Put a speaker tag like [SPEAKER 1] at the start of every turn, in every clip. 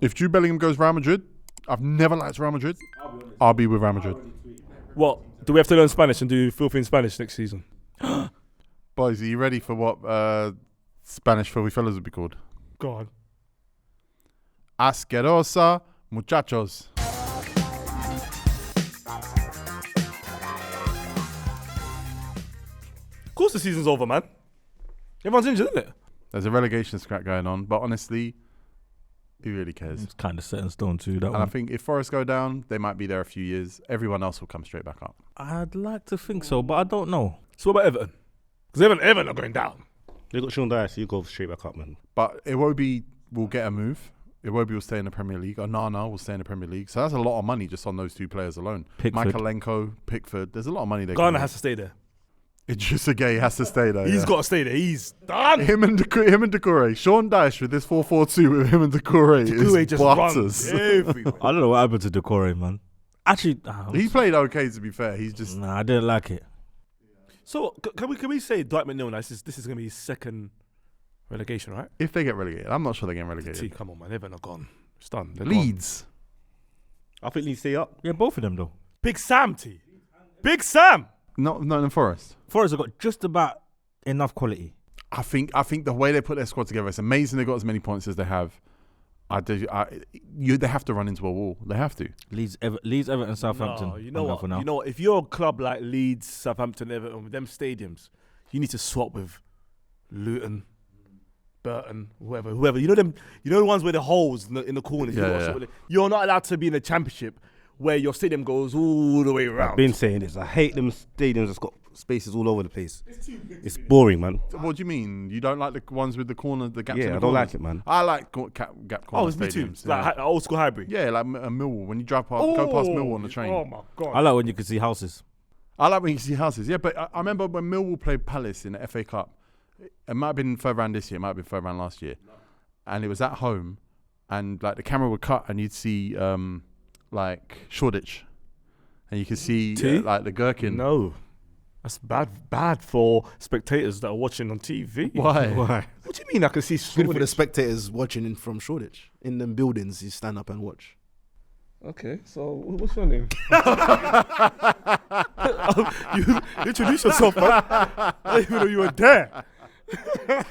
[SPEAKER 1] If Jude Bellingham goes Real Madrid, I've never liked Real Madrid. I'll be with Real Madrid.
[SPEAKER 2] What? Do we have to learn Spanish and do filthy in Spanish next season?
[SPEAKER 1] Boys, are you ready for what Spanish filthy fellas would be called?
[SPEAKER 2] Go on.
[SPEAKER 1] Asquerosa muchachos.
[SPEAKER 2] Of course the season's over, man. Everyone's injured, isn't it?
[SPEAKER 1] There's a relegation scrap going on, but honestly, who really cares?
[SPEAKER 3] It's kind of set in stone too, that
[SPEAKER 1] And
[SPEAKER 3] one.
[SPEAKER 1] I think if Forest go down, they might be there a few years. Everyone else will come straight back up.
[SPEAKER 3] I'd like to think so, but I don't know.
[SPEAKER 2] So what about Everton? Because Everton are going down.
[SPEAKER 4] They got Sean Dyche, you go straight back up, man.
[SPEAKER 1] But Iwobi will get a move. Iwobi will stay in the Premier League. Onana will stay in the Premier League. So that's a lot of money just on those two players alone.
[SPEAKER 3] Pickford.
[SPEAKER 1] Michaelenko, Pickford. There's a lot of money there.
[SPEAKER 2] Ghana has to stay there.
[SPEAKER 1] Idrissa Gueye has to stay there.
[SPEAKER 2] He's got to stay there. He's done.
[SPEAKER 1] Him and Doucouré. Sean Dyche with this 4-4-2 with him and Doucouré
[SPEAKER 2] Doucouré
[SPEAKER 1] is
[SPEAKER 2] just
[SPEAKER 1] butters.
[SPEAKER 2] runs everywhere.
[SPEAKER 3] I don't know what happened to Doucouré, man. Actually,
[SPEAKER 1] He played okay, to be fair. He's just...
[SPEAKER 3] Nah, I didn't like it.
[SPEAKER 2] So can we say Dwight McNeil? This is going to be his second relegation, right?
[SPEAKER 1] If they get relegated. I'm not sure they're getting relegated.
[SPEAKER 2] Come on, man. Everton are gone. It's done. They're
[SPEAKER 1] Leeds.
[SPEAKER 4] I think Leeds stay up.
[SPEAKER 3] Yeah, both of them though.
[SPEAKER 2] gone. Big Sam, T. Big Sam.
[SPEAKER 1] Not in Forest.
[SPEAKER 3] Forest have got just about enough quality.
[SPEAKER 1] I think the way they put their squad together, it's amazing they got as many points as they have. They have to run into a wall. They have to.
[SPEAKER 3] Leeds, Everton, Southampton.
[SPEAKER 2] No, you know what? If you're a club like Leeds, Southampton, Everton, with them stadiums, you need to swap with Luton, Burton, whoever. You know them. You know the ones where the holes in the corners. You're not allowed to be in the Championship where your stadium goes all the way around.
[SPEAKER 4] I've been saying this. I hate them stadiums that's got spaces all over the place. It's boring, man.
[SPEAKER 1] What do you mean? You don't like the ones with the gaps in the corners?
[SPEAKER 4] Yeah, I don't like it, man.
[SPEAKER 1] I like gap corner
[SPEAKER 2] it's me too.
[SPEAKER 1] stadiums.
[SPEAKER 2] Like old school hybrid.
[SPEAKER 1] Yeah, like Millwall. When you drive past, go past Millwall on the train.
[SPEAKER 2] Oh my God.
[SPEAKER 3] I like when you can see houses.
[SPEAKER 1] I like when you see houses. Yeah, but I remember when Millwall played Palace in the FA Cup. It might have been further around this year. It might have been further around last year. And it was at home. And like the camera would cut and you'd see like Shoreditch. And you could see like the gherkin.
[SPEAKER 2] No. That's bad for spectators that are watching on TV.
[SPEAKER 1] Why?
[SPEAKER 2] What do you mean I can see
[SPEAKER 5] Good for the
[SPEAKER 2] Shoreditch?
[SPEAKER 5] spectators watching from Shoreditch. In them buildings, you stand up and watch.
[SPEAKER 2] Okay, so what's your name? You introduce yourself, man. I didn't even know you were there.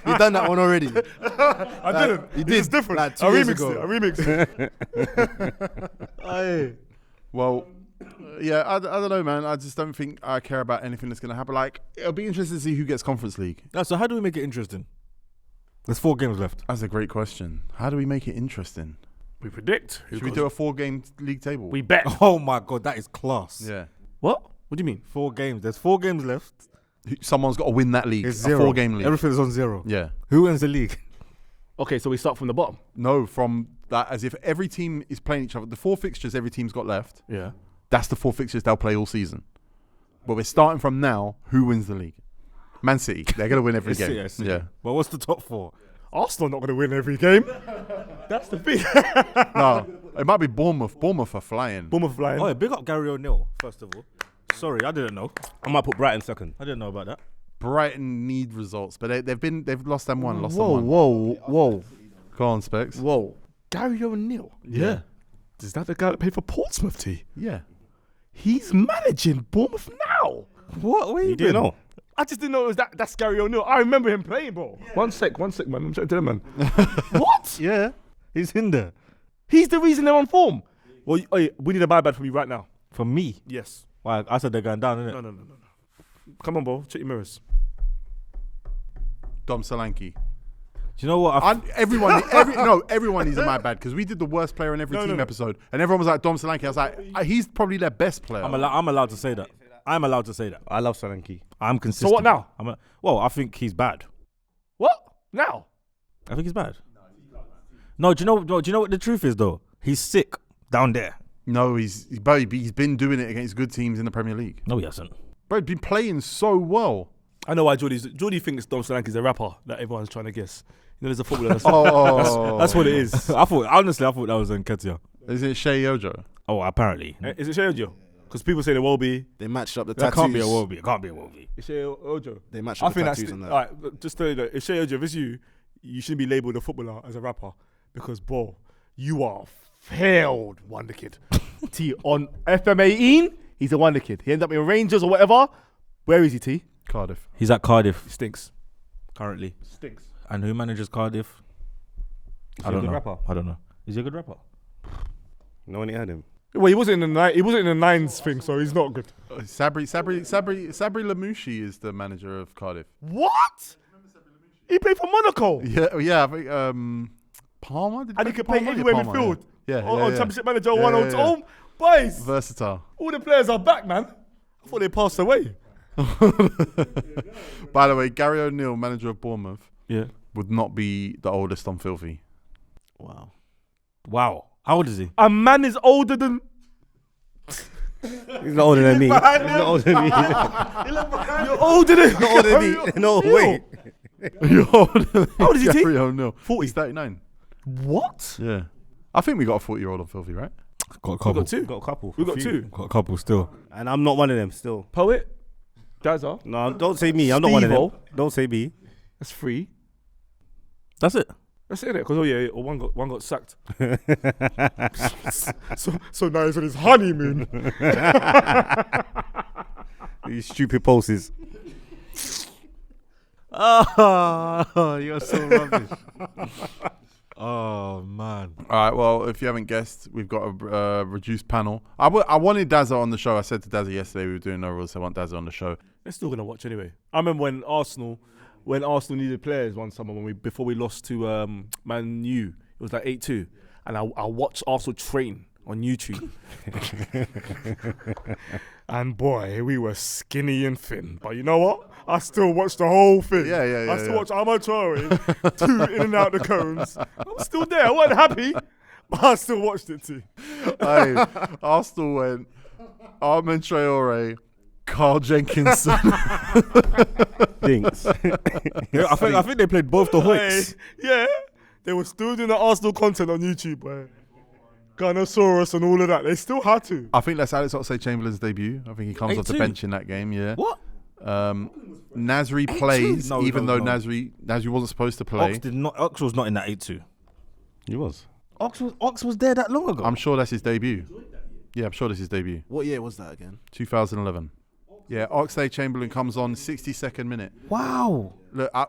[SPEAKER 5] You done that one already.
[SPEAKER 2] I didn't.
[SPEAKER 5] You did.
[SPEAKER 2] It's different.
[SPEAKER 5] Like 2
[SPEAKER 2] I
[SPEAKER 5] years
[SPEAKER 2] remixed
[SPEAKER 5] ago.
[SPEAKER 2] it. I remixed it.
[SPEAKER 1] Well, yeah, I don't know, man. I just don't think I care about anything that's going to happen. Like, it'll be interesting to see who gets Conference League.
[SPEAKER 3] Yeah, so how do we make it interesting? There's 4 games left.
[SPEAKER 1] That's a great question. How do we make it interesting?
[SPEAKER 2] We predict.
[SPEAKER 1] Should we do a 4-game league table?
[SPEAKER 2] We bet.
[SPEAKER 3] Oh my God, that is class.
[SPEAKER 1] Yeah.
[SPEAKER 2] What? What do you mean?
[SPEAKER 3] 4 games. There's 4 games left.
[SPEAKER 1] Someone's got to win that league.
[SPEAKER 3] It's
[SPEAKER 1] a
[SPEAKER 3] 0.
[SPEAKER 1] 4-game league.
[SPEAKER 3] Everything's on 0.
[SPEAKER 1] Yeah.
[SPEAKER 3] Who wins the league?
[SPEAKER 2] Okay, so we start from the bottom.
[SPEAKER 1] No, from that, as if every team is playing each other. The 4 fixtures every team's got left.
[SPEAKER 2] Yeah.
[SPEAKER 1] That's the 4 fixtures they'll play all season. But we're starting from now. Who wins the league? Man City. They're going to win every game. Yeah.
[SPEAKER 3] But what's the top 4?
[SPEAKER 2] Arsenal not going to win every game. That's the thing.
[SPEAKER 1] No, it might be Bournemouth. Bournemouth are flying.
[SPEAKER 2] Bournemouth flying.
[SPEAKER 3] Oh, yeah, big up Gary O'Neill, first of all. Sorry, I didn't know.
[SPEAKER 4] I might put Brighton second.
[SPEAKER 3] I didn't know about that.
[SPEAKER 1] Brighton need results, but they've lost them one, lost them
[SPEAKER 2] Whoa,
[SPEAKER 1] one.
[SPEAKER 2] whoa.
[SPEAKER 1] Go on, Specs.
[SPEAKER 2] Whoa. Gary O'Neill.
[SPEAKER 1] Yeah.
[SPEAKER 2] Is that the guy that played for Portsmouth, T?
[SPEAKER 1] Yeah.
[SPEAKER 2] He's managing Bournemouth now.
[SPEAKER 3] What? Where
[SPEAKER 4] You didn't know?
[SPEAKER 2] I just didn't know it was that's Gary O'Neill. I remember him playing, bro. Yeah. One sec, man. I'm trying to tell him, man. What?
[SPEAKER 3] Yeah, he's in there.
[SPEAKER 2] He's the reason they're on form. Well, we need a buy bad from you right now.
[SPEAKER 3] For me?
[SPEAKER 2] Yes.
[SPEAKER 3] Why? I said they're going down, innit?
[SPEAKER 2] No. Come on, bro. Check your mirrors.
[SPEAKER 1] Dom Solanke.
[SPEAKER 3] Do you know what?
[SPEAKER 1] Everyone needs a my bad because we did the worst player in every team episode, and everyone was like Dom Solanke. I was like, he's probably their best player.
[SPEAKER 3] I'm allowed to say that. I'm allowed to say that.
[SPEAKER 4] I love Solanke.
[SPEAKER 3] I'm consistent.
[SPEAKER 2] So what now?
[SPEAKER 3] I think he's bad.
[SPEAKER 2] What? Now?
[SPEAKER 3] I think he's bad. No, do you know what the truth is though? He's sick down there.
[SPEAKER 1] No, he's been doing it against good teams in the Premier League.
[SPEAKER 3] No, he hasn't.
[SPEAKER 1] Bro, he's been playing so well.
[SPEAKER 2] I know why Jordy thinks Dom Solanke's a rapper that everyone's trying to guess. You know, there's a footballer. That's what it is.
[SPEAKER 3] I thought that was Nketiah.
[SPEAKER 1] Is it Shea Ojo?
[SPEAKER 3] Oh, apparently.
[SPEAKER 2] Is it Shea Ojo? Because people say they will be.
[SPEAKER 5] They matched up the
[SPEAKER 3] That
[SPEAKER 5] tattoos.
[SPEAKER 3] can't be a Wobie. It can't be a Wobie.
[SPEAKER 2] It's Shea Ojo.
[SPEAKER 5] They matched
[SPEAKER 2] I
[SPEAKER 5] up the
[SPEAKER 2] think that's
[SPEAKER 5] tattoos on that.
[SPEAKER 2] alright. Just tell you that if Shea Ojo, if it's you shouldn't be labelled a footballer as a rapper because, bro, you are failed, wonder kid. T, on FM 18, he's a wonder kid. He ended up in Rangers or whatever. Where is he, T?
[SPEAKER 1] Cardiff.
[SPEAKER 3] He's at Cardiff
[SPEAKER 2] He stinks.
[SPEAKER 3] currently.
[SPEAKER 2] Stinks.
[SPEAKER 3] And who manages Cardiff?
[SPEAKER 4] Is
[SPEAKER 3] I
[SPEAKER 4] he a
[SPEAKER 3] don't
[SPEAKER 4] good
[SPEAKER 3] know.
[SPEAKER 4] rapper?
[SPEAKER 3] I don't know. Is he a good rapper?
[SPEAKER 4] No one heard him.
[SPEAKER 2] Well, he wasn't in the nines thing, so he's not good.
[SPEAKER 1] Sabri Lamouchi is the manager of Cardiff.
[SPEAKER 2] What? He played for Monaco.
[SPEAKER 1] Yeah, I think Palmer.
[SPEAKER 2] And he could play anywhere
[SPEAKER 1] Palmer,
[SPEAKER 2] midfield.
[SPEAKER 1] Yeah,
[SPEAKER 2] On
[SPEAKER 1] yeah.
[SPEAKER 2] Championship Manager
[SPEAKER 1] Yeah,
[SPEAKER 2] 102.
[SPEAKER 1] yeah, yeah.
[SPEAKER 2] Oh, boys,
[SPEAKER 1] Versatile.
[SPEAKER 2] all the players are back, man. I thought they passed away.
[SPEAKER 1] By the way, Gary O'Neill, manager of Bournemouth,
[SPEAKER 2] Yeah.
[SPEAKER 1] would not be the oldest on Filthy.
[SPEAKER 5] Wow.
[SPEAKER 3] Wow. How old is he?
[SPEAKER 2] A man is older than...
[SPEAKER 4] He's not older than me. He's not older than me.
[SPEAKER 2] You're older than...
[SPEAKER 4] Not older than me. No, wait.
[SPEAKER 1] How
[SPEAKER 2] old is he, T?
[SPEAKER 1] Gary O'Neill.
[SPEAKER 2] 40.
[SPEAKER 1] He's 39.
[SPEAKER 2] What?
[SPEAKER 1] Yeah. I think we got a 40-year-old on Filthy, right?
[SPEAKER 3] Got a
[SPEAKER 2] We
[SPEAKER 3] couple.
[SPEAKER 2] got two.
[SPEAKER 4] Got a couple.
[SPEAKER 2] We got
[SPEAKER 4] Few.
[SPEAKER 2] two.
[SPEAKER 3] Got a couple still.
[SPEAKER 4] And I'm not one of them still.
[SPEAKER 2] Poet. DAZZA.
[SPEAKER 4] No, don't say me. I'm not one of them.
[SPEAKER 2] Steve-O.
[SPEAKER 4] Don't say me.
[SPEAKER 2] That's three.
[SPEAKER 3] That's it.
[SPEAKER 2] That's it, because one got sacked. so now he's on his honeymoon.
[SPEAKER 4] These stupid pulses.
[SPEAKER 3] Oh, you're so rubbish. Oh, man.
[SPEAKER 1] All right, well, if you haven't guessed, we've got a reduced panel. I wanted DAZZA on the show. I said to DAZZA yesterday we were doing no rules, so I want DAZZA on the show.
[SPEAKER 2] They're still gonna watch anyway. I remember when Arsenal needed players one summer before we lost to Man U. It was like 8-2, and I watched Arsenal train on YouTube. And boy, we were skinny and thin. But you know what? I still watched the whole thing.
[SPEAKER 1] Yeah.
[SPEAKER 2] I still watched Ahmad Traore, 2 in and out the cones. I'm still there. I wasn't happy, but I still watched it too.
[SPEAKER 1] Hey, Arsenal went Armand Traore, Carl Jenkinson.
[SPEAKER 4] Dinks.
[SPEAKER 3] Yeah, I think they played both the Hoyts.
[SPEAKER 2] Yeah, they were still doing the Arsenal content on YouTube, boy. Gunnosaurus and all of that. They still had to.
[SPEAKER 1] I think that's Alex Oxlade-Chamberlain's debut. I think he comes off the
[SPEAKER 3] 8-2.
[SPEAKER 1] bench in that game, yeah.
[SPEAKER 3] What?
[SPEAKER 1] Nasri plays,
[SPEAKER 3] No,
[SPEAKER 1] even
[SPEAKER 3] no,
[SPEAKER 1] though
[SPEAKER 3] no.
[SPEAKER 1] Nasri wasn't supposed to play.
[SPEAKER 3] Ox was not in that 8-2.
[SPEAKER 4] He was.
[SPEAKER 3] Ox was there that long ago.
[SPEAKER 1] I'm sure that's his debut. Yeah, I'm sure that's his debut.
[SPEAKER 5] What year was that again?
[SPEAKER 1] 2011. Yeah, Oxlade-Chamberlain comes on 62nd minute.
[SPEAKER 3] Wow.
[SPEAKER 1] Look, all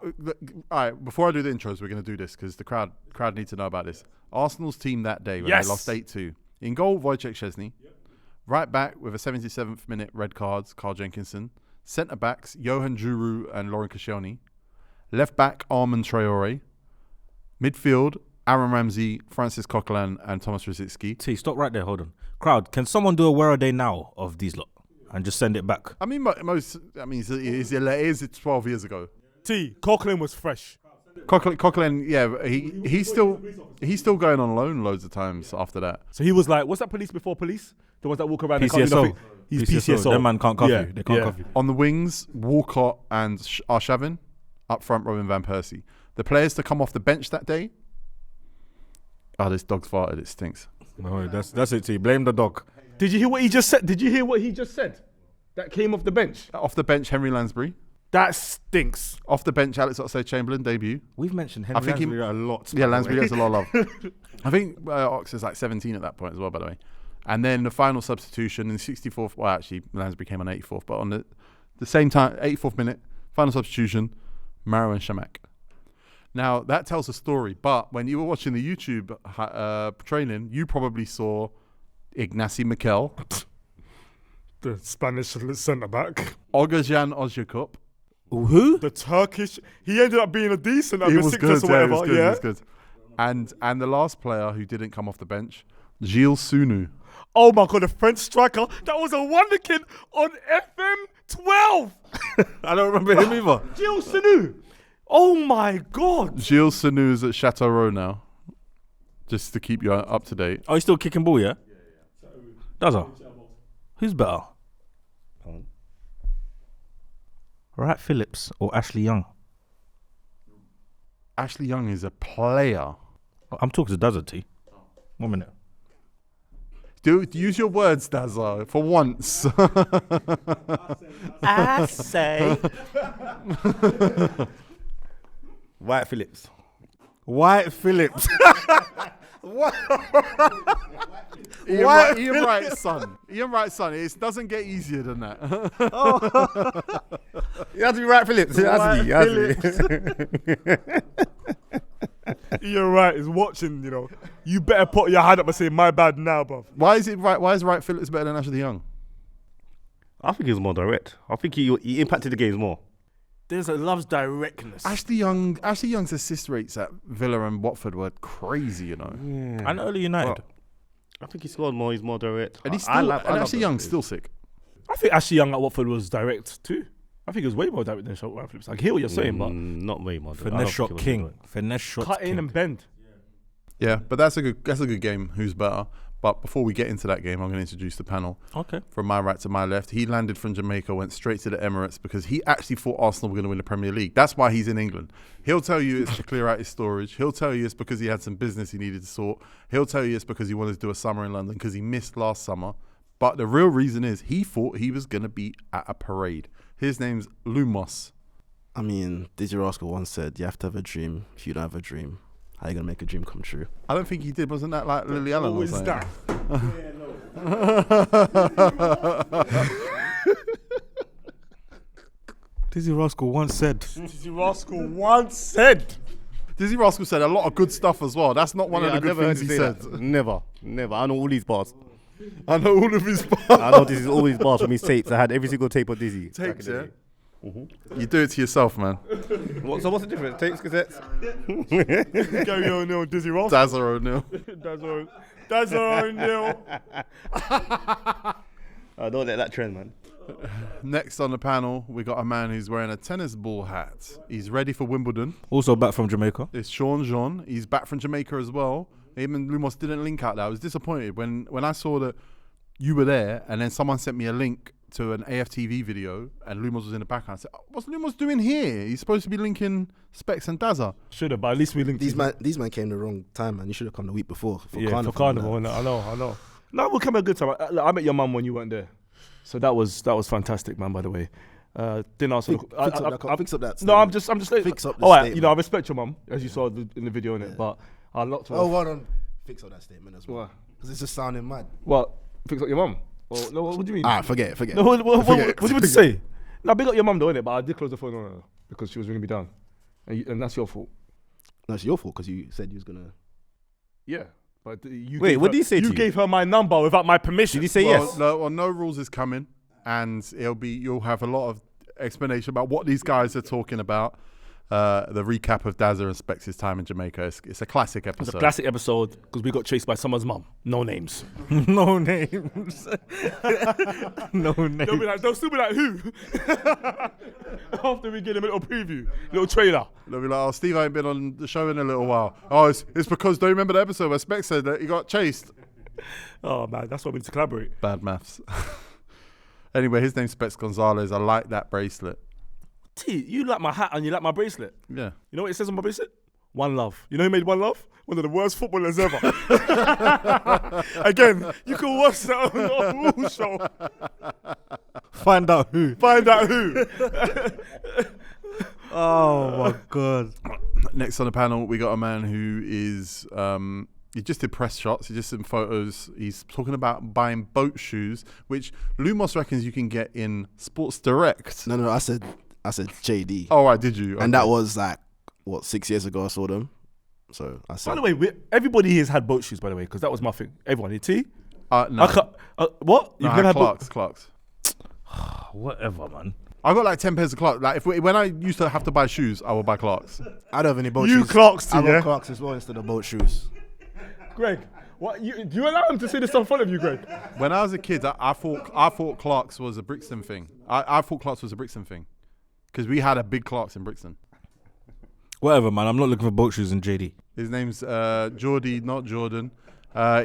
[SPEAKER 1] right, before I do the intros, we're going to do this because the crowd need to know about this. Arsenal's team that day when
[SPEAKER 2] Yes.
[SPEAKER 1] they lost 8-2. In goal, Wojciech Szczesny. Right back with a 77th minute red cards, Carl Jenkinson. Centre backs, Johan Juru and Lauren Koscielny. Left back, Armand Traore. Midfield, Aaron Ramsey, Francis Coquelin and Thomas Rosicky.
[SPEAKER 3] T, stop right there. Hold on. Crowd, can someone do a where are they now of these lot and just send it back?
[SPEAKER 1] I mean, it's 12 years ago.
[SPEAKER 2] T. Coquelin was fresh.
[SPEAKER 1] Coquelin, yeah, he's still going on loan loads of times after that.
[SPEAKER 2] So he was like, what's that police before police? The ones that walk around and can't do
[SPEAKER 3] PCSO.
[SPEAKER 2] nothing. He's PCSO.
[SPEAKER 3] That man can't cover
[SPEAKER 2] Yeah,
[SPEAKER 3] you. They can't
[SPEAKER 2] yeah.
[SPEAKER 3] cover you.
[SPEAKER 1] On the wings, Walcott and Arshavin. Up front, Robin Van Persie. The players to come off the bench that day. Oh, this dog's farted. It stinks.
[SPEAKER 3] No, that's it, T. Blame the dog.
[SPEAKER 2] Did you hear what he just said? That came off the bench.
[SPEAKER 1] Off the bench, Henry Lansbury.
[SPEAKER 2] That stinks.
[SPEAKER 1] Off the bench, Alex Oxlade-Chamberlain debut.
[SPEAKER 3] We've mentioned
[SPEAKER 1] I
[SPEAKER 3] Henry
[SPEAKER 1] think he-
[SPEAKER 3] Lansbury a lot.
[SPEAKER 1] Yeah, Lansbury gets a lot of love. I think Ox is like 17 at that point as well, by the way. And then the final substitution in the 64th. Well, actually, Lansbury came on 84th, but on the same time, 84th minute, final substitution, Maro and Shamak. Now, that tells a story, but when you were watching the YouTube training, you probably saw Ignacy Mikel,
[SPEAKER 2] The Spanish centre back.
[SPEAKER 1] Ogajan Ozyakup.
[SPEAKER 3] Who?
[SPEAKER 2] The Turkish. He ended up being a decent
[SPEAKER 1] He was
[SPEAKER 2] Besiktas
[SPEAKER 1] good,
[SPEAKER 2] or
[SPEAKER 1] yeah,
[SPEAKER 2] whatever.
[SPEAKER 1] he was good. And the last player who didn't come off the bench, Gilles Sunu.
[SPEAKER 2] Oh my God, the French striker. That was a wonder kid on FM 12.
[SPEAKER 3] I don't remember him either.
[SPEAKER 2] Gilles Sanu. Oh my God.
[SPEAKER 1] Gilles Sunu is at Châteauroux now, just to keep you up to date.
[SPEAKER 3] Oh, he's still kicking ball, yeah? DAZZA. Who's better? Wright Phillips or Ashley Young?
[SPEAKER 1] Ashley Young is a player.
[SPEAKER 3] I'm talking to DAZZA, T. 1 minute.
[SPEAKER 1] Use your words, Dazza, for once.
[SPEAKER 3] I say.
[SPEAKER 4] White Phillips.
[SPEAKER 3] White Phillips.
[SPEAKER 1] Ian Wright's son. Ian Wright's son. It doesn't get easier than that.
[SPEAKER 4] It has to be Wright Phillips. It has to be.
[SPEAKER 2] You're right. Is watching. You know, you better put your hand up and say my bad now, bruv.
[SPEAKER 1] Why is Wright Phillips better than Ashley Young?
[SPEAKER 4] I think he was more direct. I think he impacted the games more.
[SPEAKER 2] There's loves directness.
[SPEAKER 1] Ashley Young's assist rates at Villa and Watford were crazy, you know.
[SPEAKER 4] Yeah.
[SPEAKER 3] And early United.
[SPEAKER 4] Well, I think he scored more. He's more direct.
[SPEAKER 1] And he's still, Ashley Young's still sick.
[SPEAKER 2] I think Ashley Young at Watford was direct too. I think it was way more direct than Wright Phillips. I hear what you're saying, but
[SPEAKER 4] not way more.
[SPEAKER 3] Finesse shot king. Finesse shot
[SPEAKER 2] cut in and bend.
[SPEAKER 1] Yeah, but that's a good game. Who's better? But before we get into that game, I'm going to introduce the panel.
[SPEAKER 3] Okay.
[SPEAKER 1] From my right to my left, he landed from Jamaica, went straight to the Emirates because he actually thought Arsenal were going to win the Premier League. That's why he's in England. He'll tell you it's to clear out his storage. He'll tell you it's because he had some business he needed to sort. He'll tell you it's because he wanted to do a summer in London because he missed last summer. But the real reason is he thought he was going to be at a parade. His name's Lumos.
[SPEAKER 5] I mean, Dizzy Rascal once said, you have to have a dream. If you don't have a dream, how are you going to make a dream come true?
[SPEAKER 1] I don't think he did. Wasn't that like Lily Allen or something?
[SPEAKER 2] that?
[SPEAKER 3] Dizzy Rascal once said.
[SPEAKER 2] Dizzy Rascal once said.
[SPEAKER 1] Dizzy Rascal said a lot of good stuff as well. That's not one of the good things he said.
[SPEAKER 4] Never. I know all these bars.
[SPEAKER 1] I know all of his bars.
[SPEAKER 4] I know this is all his bars from his tapes. I had every single tape of Dizzy.
[SPEAKER 1] Tapes, yeah? You do it to yourself, man.
[SPEAKER 4] So what's the difference? Tapes, cassettes?
[SPEAKER 2] Gary O'Neill, Dizzy Rascal.
[SPEAKER 1] Dazza O'Neill.
[SPEAKER 2] Dazza O'Neill.
[SPEAKER 4] Don't let that trend, man.
[SPEAKER 1] Next on the panel, we got a man who's wearing a tennis ball hat. He's ready for Wimbledon.
[SPEAKER 3] Also back from Jamaica.
[SPEAKER 1] It's Sean Jean. He's back from Jamaica as well. Him and Lumos didn't link out there. I was disappointed when I saw that you were there and then someone sent me a link to an AFTV video and Lumos was in the background. I said, what's Lumos doing here? He's supposed to be linking Specs and Dazza.
[SPEAKER 2] Should have, but at least we linked.
[SPEAKER 5] These man came the wrong time, man. You should have come the week before for
[SPEAKER 2] For
[SPEAKER 5] Carnival.
[SPEAKER 2] Carnival. I know. No, we'll come a good time. I met your mum when you weren't there, so that was fantastic, man. By the way, didn't ask.
[SPEAKER 5] Fix up that.
[SPEAKER 2] No, I'm just.
[SPEAKER 5] Fix up the
[SPEAKER 2] all right,
[SPEAKER 5] statement.
[SPEAKER 2] you know, I respect your mum as you saw in the video in it, but I locked her.
[SPEAKER 5] Oh, hold on. Fix up that statement as well.
[SPEAKER 2] What?
[SPEAKER 5] Because it's just sounding mad.
[SPEAKER 2] What? Fix up your mum? No, what do you mean?
[SPEAKER 5] Forget it.
[SPEAKER 2] No, what do you want to say? No, big up your mum though, innit? But I did close the phone on her because she was ringing me down, and that's your fault.
[SPEAKER 5] No, it's your fault because you said you was gonna.
[SPEAKER 2] Yeah, but you.
[SPEAKER 4] Wait, what did he say to
[SPEAKER 2] you?
[SPEAKER 4] you?
[SPEAKER 2] Gave her my number without my permission.
[SPEAKER 4] Did he say yes?
[SPEAKER 1] No rules is coming, and you'll have a lot of explanation about what these guys are talking about. The recap of Dazza and Specs' time in Jamaica. It's a classic episode.
[SPEAKER 2] It's a classic epised because we got chased by someone's mum. No names.
[SPEAKER 3] No names. No names.
[SPEAKER 2] They'll still be like, who? After we get them a little preview, little trailer.
[SPEAKER 1] They'll be like, oh, Steve ain't been on the show in a little while. Oh, it's because, don't you remember the episode where Specs said that he got chased?
[SPEAKER 2] Oh man, that's why we need to collaborate.
[SPEAKER 1] Bad maths. Anyway, his name's Specs Gonzalez. I like that bracelet.
[SPEAKER 2] T, you like my hat and you like my bracelet.
[SPEAKER 1] Yeah.
[SPEAKER 2] You know what it says on my bracelet? One Love. You know who made One Love? One of the worst footballers ever. Again, you can watch that on the Rumours show.
[SPEAKER 3] Find out who. Oh my God.
[SPEAKER 1] Next on the panel, we got a man who is, he just did press shots. He just did photos. He's talking about buying boat shoes, which Lumos reckons you can get in Sports Direct.
[SPEAKER 5] No, I said JD.
[SPEAKER 1] Oh, right, did you?
[SPEAKER 5] And that was like, 6 years ago I saw them. So I said.
[SPEAKER 2] By the way, everybody here has had boat shoes, by the way, because that was my thing. Everyone, T?
[SPEAKER 1] No.
[SPEAKER 2] What?
[SPEAKER 1] No,
[SPEAKER 2] You've
[SPEAKER 1] I
[SPEAKER 2] never
[SPEAKER 1] had
[SPEAKER 2] had
[SPEAKER 1] Clarks.
[SPEAKER 3] Whatever, man.
[SPEAKER 1] I got like 10 pairs of Clarks. Like when I used to have to buy shoes, I would buy Clarks.
[SPEAKER 5] I don't have any boat
[SPEAKER 2] You
[SPEAKER 5] shoes.
[SPEAKER 2] Clarks, T,
[SPEAKER 5] I got
[SPEAKER 2] yeah?
[SPEAKER 5] Clarks as well instead of boat shoes.
[SPEAKER 2] Greg, what? Do you allow him to say this stuff in front of you, Greg?
[SPEAKER 1] When I was a kid, I thought Clarks was a Brixton thing. I thought Clarks was a Brixton thing. Because we had a big Clarks in Brixton.
[SPEAKER 3] Whatever, man. I'm not looking for boat shoes in JD.
[SPEAKER 1] His name's Jordy, not Jordan.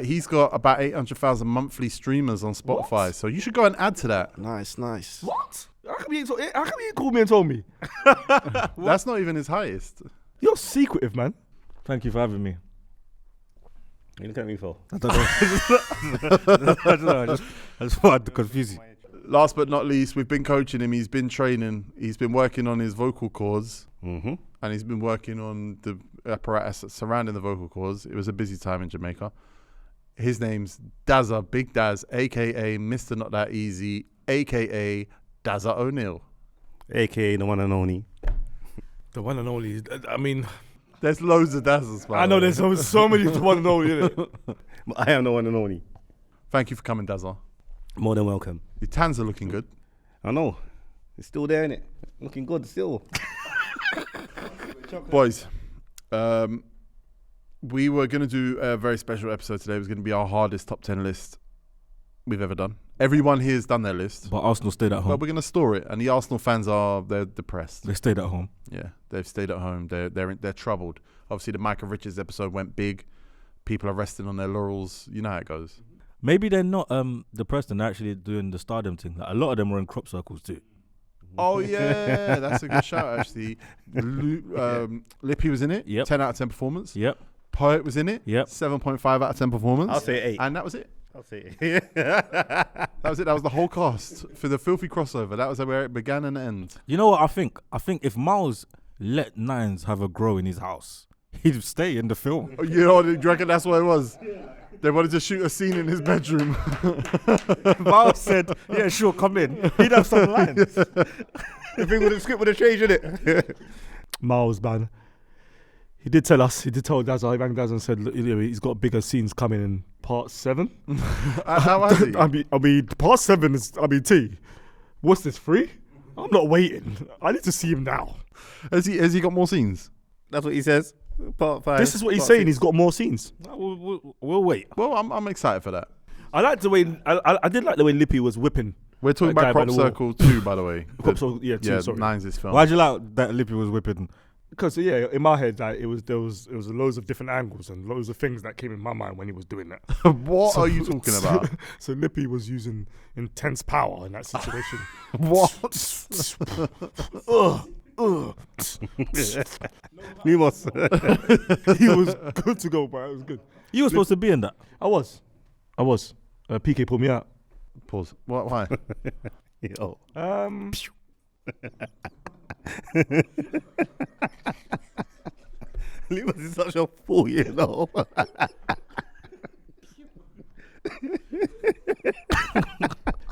[SPEAKER 1] He's got about 800,000 monthly streamers on Spotify.
[SPEAKER 2] What?
[SPEAKER 1] So you should go and add to that.
[SPEAKER 5] Nice.
[SPEAKER 2] What? How come you called me and told me?
[SPEAKER 1] That's not even his highest.
[SPEAKER 2] You're secretive, man.
[SPEAKER 3] Thank you for having me.
[SPEAKER 4] You look at me for.
[SPEAKER 3] I don't know. I just wanted to confuse you.
[SPEAKER 1] Last but not least, we've been coaching him. He's been training. He's been working on his vocal cords.
[SPEAKER 4] Mm-hmm.
[SPEAKER 1] And he's been working on the apparatus surrounding the vocal cords. It was a busy time in Jamaica. His name's DAZZA, Big Daz, a.k.a. Mr. Not That Easy, a.k.a. DAZZA O'Neal.
[SPEAKER 4] AKA the one and only.
[SPEAKER 2] The one and only. I mean,
[SPEAKER 1] There's loads of DAZZAs, man.
[SPEAKER 2] I know there's so many the one and only, innit?
[SPEAKER 4] But I am the one and only.
[SPEAKER 1] Thank you for coming, DAZZA.
[SPEAKER 4] More than welcome.
[SPEAKER 1] Your tans are looking good.
[SPEAKER 4] I know. It's still there, innit? Looking good still.
[SPEAKER 1] Boys, we were going to do a very special episode today. It was going to be our hardest top 10 list we've ever done. Everyone here has done their list.
[SPEAKER 3] But Arsenal stayed at home.
[SPEAKER 1] But we're going to store it. And the Arsenal fans they're depressed.
[SPEAKER 3] They stayed at home.
[SPEAKER 1] Yeah, they've stayed at home. They're troubled. Obviously, the Micah Richards episode went big. People are resting on their laurels. You know how it goes.
[SPEAKER 3] Maybe they're not depressed and they're actually doing the stardom thing. Like, a lot of them were in crop circles too.
[SPEAKER 1] Oh, yeah. That's a good shout, actually. Lippy was in it.
[SPEAKER 3] Yep.
[SPEAKER 1] 10 out of 10 performance.
[SPEAKER 3] Yep.
[SPEAKER 1] Poet was in it.
[SPEAKER 3] Yep.
[SPEAKER 1] 7.5 out of 10 performance.
[SPEAKER 4] I'll say 8.
[SPEAKER 1] And that was it.
[SPEAKER 4] I'll say 8.
[SPEAKER 1] That was it. That was the whole cast for the filthy crossover. That was where it began and ends.
[SPEAKER 3] You know what I think? I think if Miles let Nines have a grow in his house, he'd stay in the film.
[SPEAKER 1] Oh, you know, do you reckon that's what it was? They wanted to shoot a scene in his bedroom.
[SPEAKER 3] Miles said, yeah, sure, come in. He'd have some lines.
[SPEAKER 4] The thing with the script would have changed, innit?
[SPEAKER 2] Miles, man. He did tell DAZZA, he rang DAZZA and said, look, he's got bigger scenes coming in part 7.
[SPEAKER 1] How has he?
[SPEAKER 2] I mean, part 7 is, T. What's this, 3? I'm not waiting. I need to see him now.
[SPEAKER 1] Has he got more scenes?
[SPEAKER 4] That's what he says. Part 5.
[SPEAKER 2] This is what he's
[SPEAKER 4] part
[SPEAKER 2] saying.
[SPEAKER 4] 6.
[SPEAKER 2] He's got more scenes.
[SPEAKER 3] We'll wait.
[SPEAKER 1] Well, I'm excited for that.
[SPEAKER 2] I liked the way I did like the way Lippy was whipping.
[SPEAKER 1] We're talking
[SPEAKER 2] That guy
[SPEAKER 1] about
[SPEAKER 2] by
[SPEAKER 1] Crop
[SPEAKER 2] the wall.
[SPEAKER 1] Circle 2, by the way.
[SPEAKER 2] Crop Circle, yeah, 2, sorry.
[SPEAKER 1] Nines this film.
[SPEAKER 3] Why'd you like that Lippy was whipping?
[SPEAKER 2] Because in my head, like, it was loads of different angles and loads of things that came in my mind when he was doing that.
[SPEAKER 1] What are you talking about?
[SPEAKER 2] So Lippy was using intense power in that situation.
[SPEAKER 1] What?
[SPEAKER 4] Lumos.
[SPEAKER 2] He was good to go, but it was good.
[SPEAKER 3] You were supposed to be in that.
[SPEAKER 2] I was. PK pulled me out.
[SPEAKER 1] Pause. What? Why?
[SPEAKER 4] Yo. Lumos is such a fool, you know.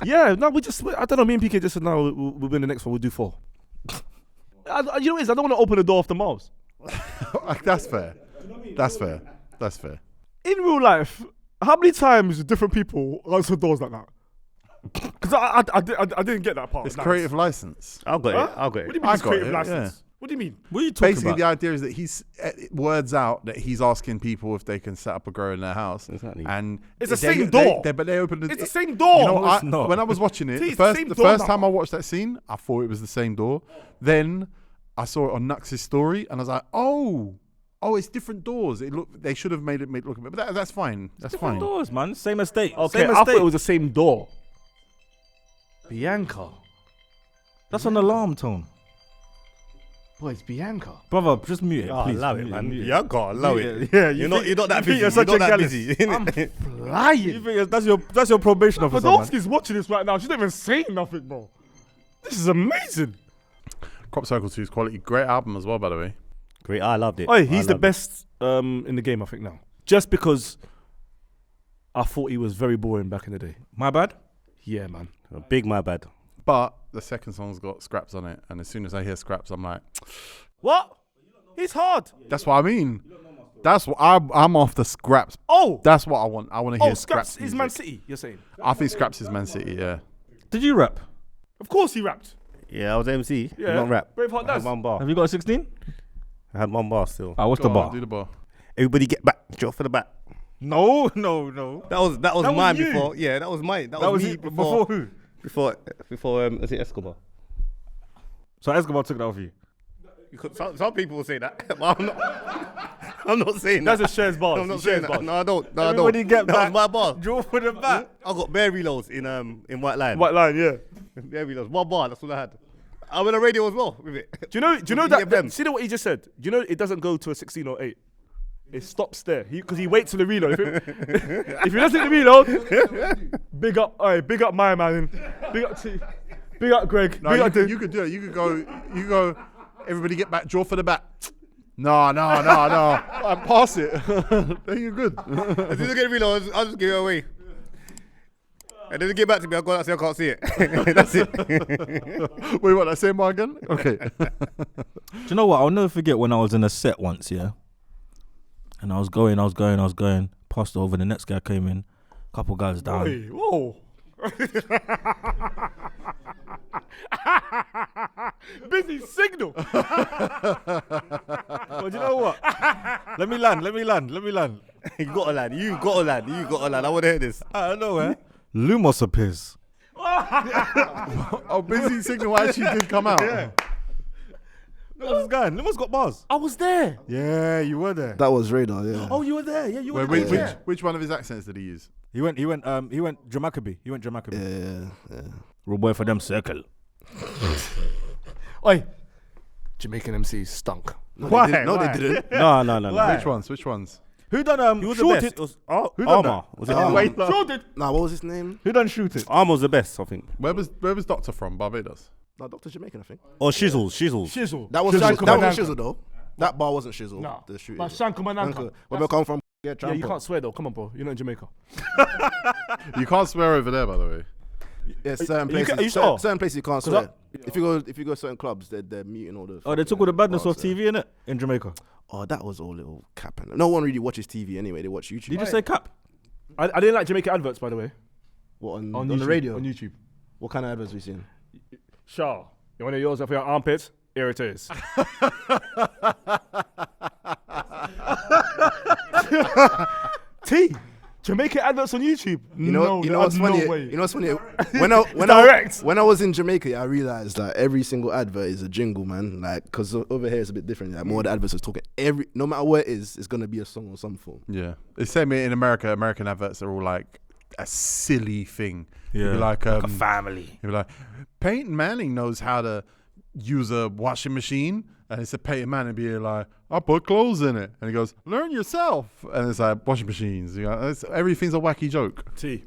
[SPEAKER 2] Yeah, no, I don't know, me and PK just said, no, we'll win the next one, we'll do 4. You know what it is? I don't want to open the door after Miles.
[SPEAKER 1] That's fair. That's fair. That's fair.
[SPEAKER 2] In real life, how many times do different people answer doors like that? Because I didn't get that part.
[SPEAKER 1] It's creative license.
[SPEAKER 4] I'll get
[SPEAKER 2] Huh?
[SPEAKER 4] it. I'll get
[SPEAKER 2] What
[SPEAKER 4] it.
[SPEAKER 2] do you mean
[SPEAKER 1] I
[SPEAKER 2] it's
[SPEAKER 1] got
[SPEAKER 2] creative
[SPEAKER 1] it,
[SPEAKER 2] license? What do you mean?
[SPEAKER 3] What are you talking
[SPEAKER 1] Basically,
[SPEAKER 3] about?
[SPEAKER 1] the idea is that he's words out that he's asking people if they can set up a grow in their house.
[SPEAKER 4] Exactly.
[SPEAKER 1] And
[SPEAKER 2] It's the
[SPEAKER 1] they-
[SPEAKER 2] same door.
[SPEAKER 1] but they opened
[SPEAKER 2] It's the same door.
[SPEAKER 1] You know,
[SPEAKER 3] No, it's not.
[SPEAKER 1] when I was watching it,
[SPEAKER 2] See,
[SPEAKER 1] the
[SPEAKER 2] it's the
[SPEAKER 1] first,
[SPEAKER 2] same
[SPEAKER 1] the
[SPEAKER 2] door
[SPEAKER 1] first
[SPEAKER 2] now.
[SPEAKER 1] time I watched that scene, I thought it was the same door. Then I saw it on Nux's story, and I was like, oh, it's different doors. They should have made it look a bit, but that's fine. That's
[SPEAKER 3] Different
[SPEAKER 1] fine.
[SPEAKER 3] doors, man. Same estate.
[SPEAKER 2] Okay,
[SPEAKER 3] Same
[SPEAKER 2] I thought
[SPEAKER 3] estate.
[SPEAKER 2] it was the same door. Bianca.
[SPEAKER 3] That's an alarm tone.
[SPEAKER 2] Boy, it's Bianca.
[SPEAKER 3] Brother, just mute it,
[SPEAKER 4] Oh,
[SPEAKER 3] please.
[SPEAKER 4] allow it,
[SPEAKER 3] Mute
[SPEAKER 4] man.
[SPEAKER 3] mute it.
[SPEAKER 4] Yeah, God, allow it.
[SPEAKER 3] Yeah,
[SPEAKER 4] You're not that
[SPEAKER 3] you think
[SPEAKER 4] busy.
[SPEAKER 3] you're such
[SPEAKER 4] You're
[SPEAKER 3] a
[SPEAKER 4] not that
[SPEAKER 3] gallus.
[SPEAKER 4] busy. innit?
[SPEAKER 2] Lying.
[SPEAKER 3] You think that's your probation officer, man?
[SPEAKER 2] Podolski's watching this right now. She's not even saying nothing, bro. This is amazing.
[SPEAKER 1] Crop Circle 2 is quality. Great album as well, by the way.
[SPEAKER 4] Great. I loved it.
[SPEAKER 2] Oh, he's
[SPEAKER 4] I
[SPEAKER 2] the
[SPEAKER 4] loved it.
[SPEAKER 2] best in the game, I think, now. Just because I thought he was very boring back in the day.
[SPEAKER 3] My bad.
[SPEAKER 2] Yeah, man.
[SPEAKER 4] Big my bad.
[SPEAKER 1] But the second song's got scraps on it, and as soon as I hear scraps, I'm like,
[SPEAKER 2] What? He's hard.
[SPEAKER 1] that's what I mean. That's what I'm off the scraps.
[SPEAKER 2] Oh.
[SPEAKER 1] That's what I want. I want to hear
[SPEAKER 2] Scraps
[SPEAKER 1] scraps.
[SPEAKER 2] is Man City, you're saying?
[SPEAKER 1] I think scraps is Man City. Yeah.
[SPEAKER 3] Did you rap?
[SPEAKER 2] Of course he rapped.
[SPEAKER 4] Yeah, I was MC.
[SPEAKER 2] Yeah.
[SPEAKER 4] Not rap.
[SPEAKER 2] Braveheart
[SPEAKER 4] I had
[SPEAKER 2] does.
[SPEAKER 4] one bar.
[SPEAKER 3] Have you got a 16?
[SPEAKER 4] I had one bar still.
[SPEAKER 3] What's the
[SPEAKER 1] Go
[SPEAKER 3] bar?
[SPEAKER 1] on, do the bar.
[SPEAKER 4] Everybody get back. Drop for the back.
[SPEAKER 3] No.
[SPEAKER 4] That was
[SPEAKER 3] That was
[SPEAKER 4] mine
[SPEAKER 3] you.
[SPEAKER 4] before. Yeah, that was mine. That
[SPEAKER 3] That
[SPEAKER 4] was
[SPEAKER 3] was
[SPEAKER 4] me
[SPEAKER 3] it
[SPEAKER 4] before.
[SPEAKER 3] who?
[SPEAKER 4] Before was it Escobar?
[SPEAKER 3] So Escobar took that off you.
[SPEAKER 4] Some people will say that, but I'm not. I'm not saying
[SPEAKER 2] That's
[SPEAKER 4] that.
[SPEAKER 2] a shares bar.
[SPEAKER 4] I'm not saying that. No, I don't. No,
[SPEAKER 3] Everybody
[SPEAKER 4] I don't.
[SPEAKER 3] get
[SPEAKER 4] that
[SPEAKER 3] back.
[SPEAKER 4] was my bar.
[SPEAKER 3] Draw for the back.
[SPEAKER 4] I got bare reloads in White Line.
[SPEAKER 2] White line, yeah.
[SPEAKER 4] Bare reloads. One bar. That's all I had. I went on radio as well with it.
[SPEAKER 2] Do you know
[SPEAKER 4] Yeah, them.
[SPEAKER 2] see what he just said? Do you know it doesn't go to a 16 or 8? It stops there. Because he waits till the reload. If he doesn't hit the reload, big up my man. Big up T. Big up Greg.
[SPEAKER 1] No,
[SPEAKER 2] big up
[SPEAKER 1] you could do it. You could go. Everybody get back. Draw for the back. No. Pass it. Then you're good.
[SPEAKER 4] If you look at me, I'll just give it away. And then get back to me, I'll go and say I can't see it. That's it.
[SPEAKER 1] Wait, what? That same bar again? Okay.
[SPEAKER 3] Do you know what? I'll never forget when I was in a set once, yeah. And I was going. Passed over. The next guy came in. Couple guys down.
[SPEAKER 2] Hey, whoa. Busy signal.
[SPEAKER 3] But you know what? Let me land.
[SPEAKER 4] You gotta land. I want to hear this.
[SPEAKER 3] I don't know, eh? Lumos appears.
[SPEAKER 1] Oh, busy signal actually did come out.
[SPEAKER 3] Yeah. Lumos going. Lumos got bars.
[SPEAKER 2] I was there.
[SPEAKER 3] Yeah, you were there.
[SPEAKER 5] That was Radar, yeah.
[SPEAKER 2] Oh, you were there. Yeah, you were
[SPEAKER 1] Wait,
[SPEAKER 2] there.
[SPEAKER 1] which one of his accents did he use?
[SPEAKER 3] He went Jamaica.
[SPEAKER 5] Yeah.
[SPEAKER 3] Real boy for them circle.
[SPEAKER 2] Oi, Jamaican MCs stunk.
[SPEAKER 3] Why?
[SPEAKER 5] They didn't.
[SPEAKER 3] No.
[SPEAKER 1] Why? Which ones?
[SPEAKER 3] Who done
[SPEAKER 4] He was
[SPEAKER 3] shoot
[SPEAKER 4] the best.
[SPEAKER 3] it?
[SPEAKER 4] It was
[SPEAKER 3] Who done
[SPEAKER 4] Armour.
[SPEAKER 3] that?
[SPEAKER 4] Was it
[SPEAKER 5] Armour.
[SPEAKER 4] Armour?
[SPEAKER 2] Shoot it.
[SPEAKER 5] Nah, what was his name?
[SPEAKER 3] Who done shoot it?
[SPEAKER 4] Armour was the best, I think.
[SPEAKER 1] Where was Doctor from? Barbados.
[SPEAKER 5] No, Dr. Jamaican, I think.
[SPEAKER 4] Or Shizzle.
[SPEAKER 2] Shizzle.
[SPEAKER 5] That was
[SPEAKER 2] Shanko Mananko.
[SPEAKER 5] Shizzle, though. That bar wasn't Shizzle.
[SPEAKER 2] No.
[SPEAKER 5] The shooting.
[SPEAKER 2] But Shanko Mananko.
[SPEAKER 5] Where we come from,
[SPEAKER 2] Yeah, you can't swear though. Come on, bro. You're not in Jamaica.
[SPEAKER 1] You can't swear over there, by the way.
[SPEAKER 5] Yeah, certain
[SPEAKER 2] you
[SPEAKER 5] places.
[SPEAKER 2] are you sure?
[SPEAKER 5] Certain places you can't
[SPEAKER 2] 'Cause
[SPEAKER 5] swear. If you go to certain clubs, they're muting all the.
[SPEAKER 3] Oh, they took all the badness
[SPEAKER 5] bars
[SPEAKER 3] off
[SPEAKER 5] there.
[SPEAKER 3] TV, innit? In Jamaica.
[SPEAKER 5] Oh, that was all little cap. No one really watches TV anyway. They watch YouTube.
[SPEAKER 3] Did you say cap?
[SPEAKER 2] I didn't like Jamaica adverts, by the way.
[SPEAKER 5] What on
[SPEAKER 2] YouTube,
[SPEAKER 5] the radio?
[SPEAKER 2] On YouTube.
[SPEAKER 5] What kind of adverts we seen?
[SPEAKER 2] Shaw, you want to yours off your armpits? Here it is. T. Jamaica adverts on YouTube.
[SPEAKER 5] You know what's funny?
[SPEAKER 2] way.
[SPEAKER 5] You know what's funny? When I was in Jamaica, I realized that every single advert is a jingle, man. Like, cause over here it's a bit different. Like, more of the adverts is talking. No matter what it is, it's gonna be a song or some form.
[SPEAKER 1] Yeah. It's same in America. American adverts are all like a silly thing.
[SPEAKER 3] Yeah.
[SPEAKER 1] You'd be like
[SPEAKER 3] a family.
[SPEAKER 1] You'd be like, Peyton Manning knows how to use a washing machine. And it's a Peyton Manning be like, I'll put clothes in it. And he goes, learn yourself. And it's like washing machines. You know, everything's a wacky joke.
[SPEAKER 2] T.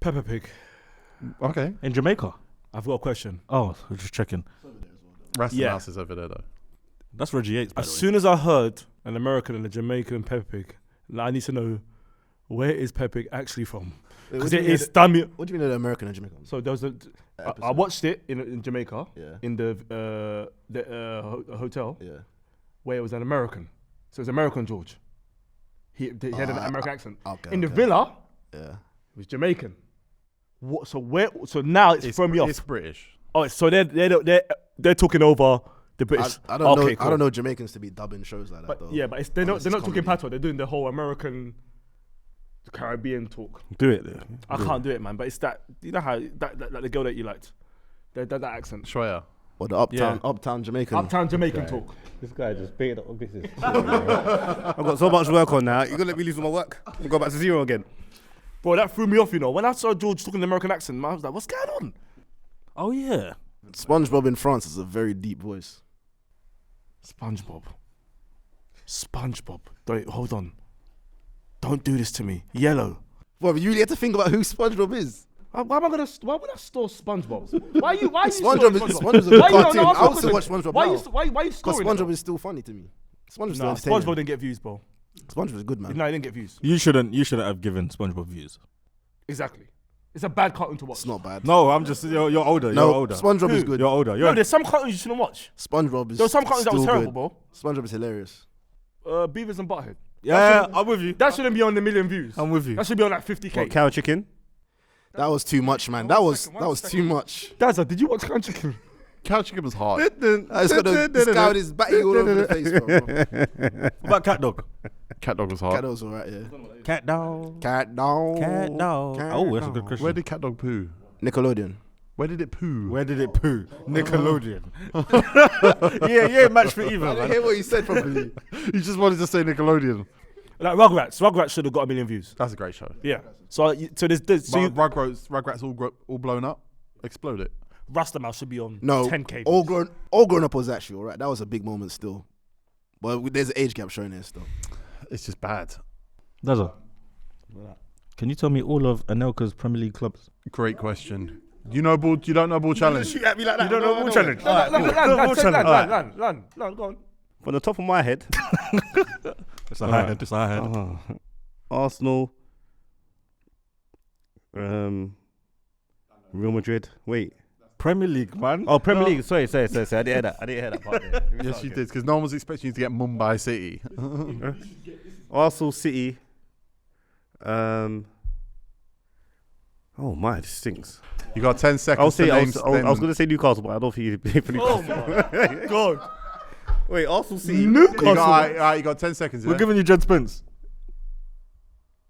[SPEAKER 2] Peppa Pig.
[SPEAKER 1] Okay.
[SPEAKER 3] In Jamaica?
[SPEAKER 2] I've got a question.
[SPEAKER 3] Oh, we're just checking.
[SPEAKER 1] Rasta
[SPEAKER 2] Yeah.
[SPEAKER 1] Mouse is over there though.
[SPEAKER 3] That's Reggie Yates, by
[SPEAKER 2] As
[SPEAKER 3] the way.
[SPEAKER 2] soon as I heard an American and a Jamaican Peppa Pig, I need to know, where is Peppa Pig actually from? Because it's done me.
[SPEAKER 5] What do you mean the American and Jamaican?
[SPEAKER 2] So there was I watched it in Jamaica,
[SPEAKER 5] Yeah.
[SPEAKER 2] in the hotel,
[SPEAKER 5] Yeah.
[SPEAKER 2] where it was an American. So it was American George. He had an American accent.
[SPEAKER 5] Okay.
[SPEAKER 2] In the villa,
[SPEAKER 5] Yeah.
[SPEAKER 2] it was Jamaican. What? So now it's throwing me off.
[SPEAKER 1] It's British.
[SPEAKER 2] Oh, so they're talking over the British.
[SPEAKER 5] I don't know.
[SPEAKER 2] Cool.
[SPEAKER 5] I don't know Jamaicans to be dubbing shows like that.
[SPEAKER 2] But
[SPEAKER 5] though.
[SPEAKER 2] yeah, but they're not
[SPEAKER 5] Unless
[SPEAKER 2] talking
[SPEAKER 5] it's
[SPEAKER 2] patois. They're doing the whole American, Caribbean talk.
[SPEAKER 3] Do it there.
[SPEAKER 2] I can't do it, man. But it's that, you know how that the girl that you liked, that accent.
[SPEAKER 1] Shreya.
[SPEAKER 5] Or the uptown Jamaican.
[SPEAKER 2] Uptown Jamaican talk.
[SPEAKER 4] This guy just baited up on business. I've got so much work on now. You're gonna let me lose my work? I'll go back to zero again.
[SPEAKER 2] Bro, that threw me off, you know. When I saw George talking the American accent, I was like, what's going on?
[SPEAKER 3] Oh, yeah.
[SPEAKER 5] SpongeBob in France is a very deep voice.
[SPEAKER 2] SpongeBob. Don't, hold on. Don't do this to me. Yellow.
[SPEAKER 5] Well, you really have to think about who SpongeBob is.
[SPEAKER 2] Why would I store SpongeBob? Why are you
[SPEAKER 5] SpongeBob's a good cartoon. I also watch SpongeBob
[SPEAKER 2] Why
[SPEAKER 5] now.
[SPEAKER 2] are you
[SPEAKER 5] Because
[SPEAKER 2] storing
[SPEAKER 5] SpongeBob
[SPEAKER 2] it?
[SPEAKER 5] is still funny to me. SpongeBob's still
[SPEAKER 2] Nah,
[SPEAKER 5] entertaining.
[SPEAKER 2] SpongeBob didn't get views, bro.
[SPEAKER 5] SpongeBob is good, man.
[SPEAKER 2] No, he didn't get views.
[SPEAKER 3] You shouldn't have given SpongeBob views.
[SPEAKER 2] Exactly. It's a bad cartoon to watch.
[SPEAKER 5] It's not bad.
[SPEAKER 3] No, I'm just, you're older.
[SPEAKER 5] No,
[SPEAKER 3] You're older.
[SPEAKER 5] SpongeBob is good.
[SPEAKER 3] You're older.
[SPEAKER 2] No, there's some cartoons you shouldn't watch.
[SPEAKER 5] SpongeBob is
[SPEAKER 2] There were some cartoons that was
[SPEAKER 5] still
[SPEAKER 2] terrible,
[SPEAKER 5] good.
[SPEAKER 2] bro.
[SPEAKER 5] SpongeBob is hilarious.
[SPEAKER 2] Beavis and Butthead.
[SPEAKER 3] Yeah, I'm with you.
[SPEAKER 2] That shouldn't be on the million views.
[SPEAKER 3] I'm with you.
[SPEAKER 2] That should be on like 50K.
[SPEAKER 4] What, cow chicken?
[SPEAKER 5] That was too much, man. That was too much.
[SPEAKER 2] Dazza, did you watch Cow Chicken?
[SPEAKER 1] Cow Chicken was hard.
[SPEAKER 5] It's got this guy with his batting all over the face, bro.
[SPEAKER 3] What about Cat Dog?
[SPEAKER 1] Cat Dog was hard.
[SPEAKER 5] Cat was alright, yeah.
[SPEAKER 3] Cat Dog.
[SPEAKER 5] Cat dog.
[SPEAKER 3] Cat Dog.
[SPEAKER 5] Cat
[SPEAKER 3] Oh, that's a
[SPEAKER 5] dog.
[SPEAKER 3] good question.
[SPEAKER 1] Where did Cat Dog poo?
[SPEAKER 5] Nickelodeon.
[SPEAKER 1] Where did it poo?
[SPEAKER 3] Where did it poo? Nickelodeon. yeah, match for either,
[SPEAKER 5] I didn't
[SPEAKER 3] man.
[SPEAKER 5] hear what you said properly.
[SPEAKER 1] You just wanted to say Nickelodeon.
[SPEAKER 2] Like Rugrats should have got 1 million views.
[SPEAKER 1] That's a great show.
[SPEAKER 2] Yeah. So there's
[SPEAKER 1] Rugrats all blown up, exploded.
[SPEAKER 2] Rastamouse should be on
[SPEAKER 5] No,
[SPEAKER 2] 10K.
[SPEAKER 5] all grown up was actually alright. That was a big moment still. But there's an age gap showing there still.
[SPEAKER 1] It's just bad.
[SPEAKER 3] Dazza, can you tell me all of Anelka's Premier League clubs?
[SPEAKER 1] Great question. You know ball. You don't know ball challenge.
[SPEAKER 4] Shoot at me like that.
[SPEAKER 2] You don't know ball challenge. Land. Go on.
[SPEAKER 4] From the top of my head,
[SPEAKER 3] It's a high head. It's a high head.
[SPEAKER 4] Arsenal, Real Madrid. Wait.
[SPEAKER 3] Premier League, man.
[SPEAKER 4] Oh, Premier League. Sorry. I didn't hear that part there.
[SPEAKER 1] Yes, you did, because no one was expecting you to get Mumbai City.
[SPEAKER 4] Arsenal, City. Oh my, this stinks.
[SPEAKER 1] You got 10 seconds.
[SPEAKER 4] I was going to say Newcastle, but I don't think you play for Newcastle.
[SPEAKER 2] my God.
[SPEAKER 4] Wait, Arsenal, City.
[SPEAKER 1] Newcastle. You got 10 seconds.
[SPEAKER 3] We're giving you Jed Spence.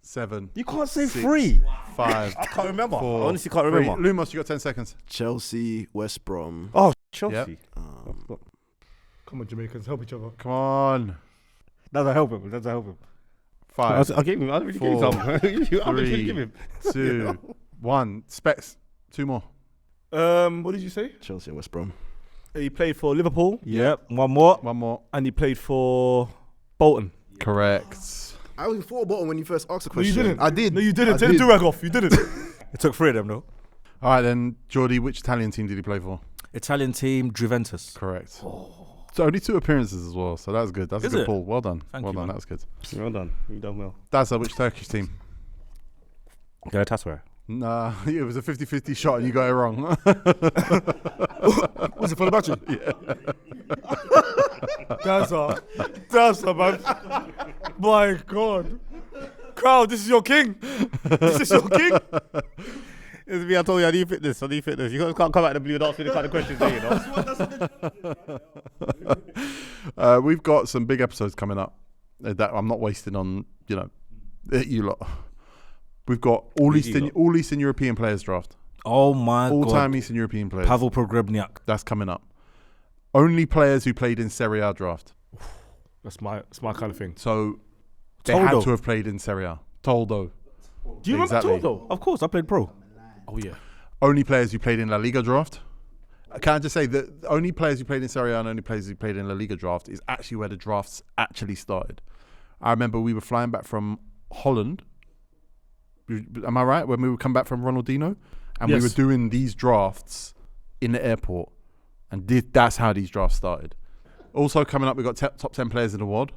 [SPEAKER 1] 7.
[SPEAKER 3] You can't say
[SPEAKER 1] 6,
[SPEAKER 3] 3.
[SPEAKER 1] 5.
[SPEAKER 4] I can't remember.
[SPEAKER 1] 4,
[SPEAKER 4] I honestly can't
[SPEAKER 1] 3.
[SPEAKER 4] remember.
[SPEAKER 1] Lumos, you got 10 seconds.
[SPEAKER 5] Chelsea, West Brom.
[SPEAKER 4] Oh, Chelsea.
[SPEAKER 1] Yep.
[SPEAKER 2] Come on, Jamaicans, help each other.
[SPEAKER 1] Come on.
[SPEAKER 3] Doesn't help him.
[SPEAKER 1] 5,
[SPEAKER 4] I gave him. I really gave him
[SPEAKER 1] 4,
[SPEAKER 4] some. I really give
[SPEAKER 1] 3,
[SPEAKER 4] him.
[SPEAKER 1] 2, 1. Specs. 2 more.
[SPEAKER 2] What did you say?
[SPEAKER 5] Chelsea and West Brom.
[SPEAKER 2] He played for Liverpool
[SPEAKER 3] Yep. One more.
[SPEAKER 1] 1 more.
[SPEAKER 2] and he played for Bolton.
[SPEAKER 1] Correct.
[SPEAKER 5] I was in full bottom when you first asked the
[SPEAKER 2] No, you
[SPEAKER 5] question.
[SPEAKER 2] didn't.
[SPEAKER 5] I did.
[SPEAKER 2] No, you didn't.
[SPEAKER 5] I
[SPEAKER 2] Take the
[SPEAKER 5] did.
[SPEAKER 2] do-rag off. You didn't.
[SPEAKER 3] It took 3 of them, though.
[SPEAKER 1] All right, then, Jordy, which Italian team did he play for?
[SPEAKER 3] Italian team, Juventus.
[SPEAKER 1] Correct. So only 2 appearances as well, so that's good. That's
[SPEAKER 3] Is
[SPEAKER 1] a good
[SPEAKER 3] it?
[SPEAKER 1] pull. Well done.
[SPEAKER 3] Thank
[SPEAKER 1] Well
[SPEAKER 3] you,
[SPEAKER 1] done.
[SPEAKER 3] man.
[SPEAKER 1] That was good.
[SPEAKER 4] Well done. You done well.
[SPEAKER 1] DAZZA, which Turkish team?
[SPEAKER 4] Galatasaray.
[SPEAKER 1] Nah, it was a 50-50 shot and you got it wrong.
[SPEAKER 2] Was it for the battery? Yeah. DAZZA, man. My God. Crowd, this is your king. This is your king.
[SPEAKER 4] It's me. I told you I need fitness. You can't come out of the blue and ask me the kind of questions there, you know.
[SPEAKER 1] We've got some big episodes coming up that I'm not wasting on, you lot. We've got all Eastern European players draft.
[SPEAKER 3] Oh my God.
[SPEAKER 1] All-time Eastern European players.
[SPEAKER 3] Pavel Pogrebniak.
[SPEAKER 1] That's coming up. Only players who played in Serie A draft.
[SPEAKER 2] That's my kind of thing.
[SPEAKER 1] So they had
[SPEAKER 3] Toldo.
[SPEAKER 1] to have played in Serie A. Toldo.
[SPEAKER 2] Do you
[SPEAKER 1] Exactly.
[SPEAKER 2] remember Toldo?
[SPEAKER 3] Of course, I played pro.
[SPEAKER 2] Oh, yeah.
[SPEAKER 1] Only players who played in La Liga draft. Can I just say that the only players who played in Serie A and only players who played in La Liga draft is actually where the drafts actually started. I remember we were flying back from Holland. Am I right? When we would come back from Ronaldinho, and we
[SPEAKER 2] Yes.
[SPEAKER 1] were doing these drafts in the airport, and that's how these drafts started. Also coming up, we got top 10 players in the world.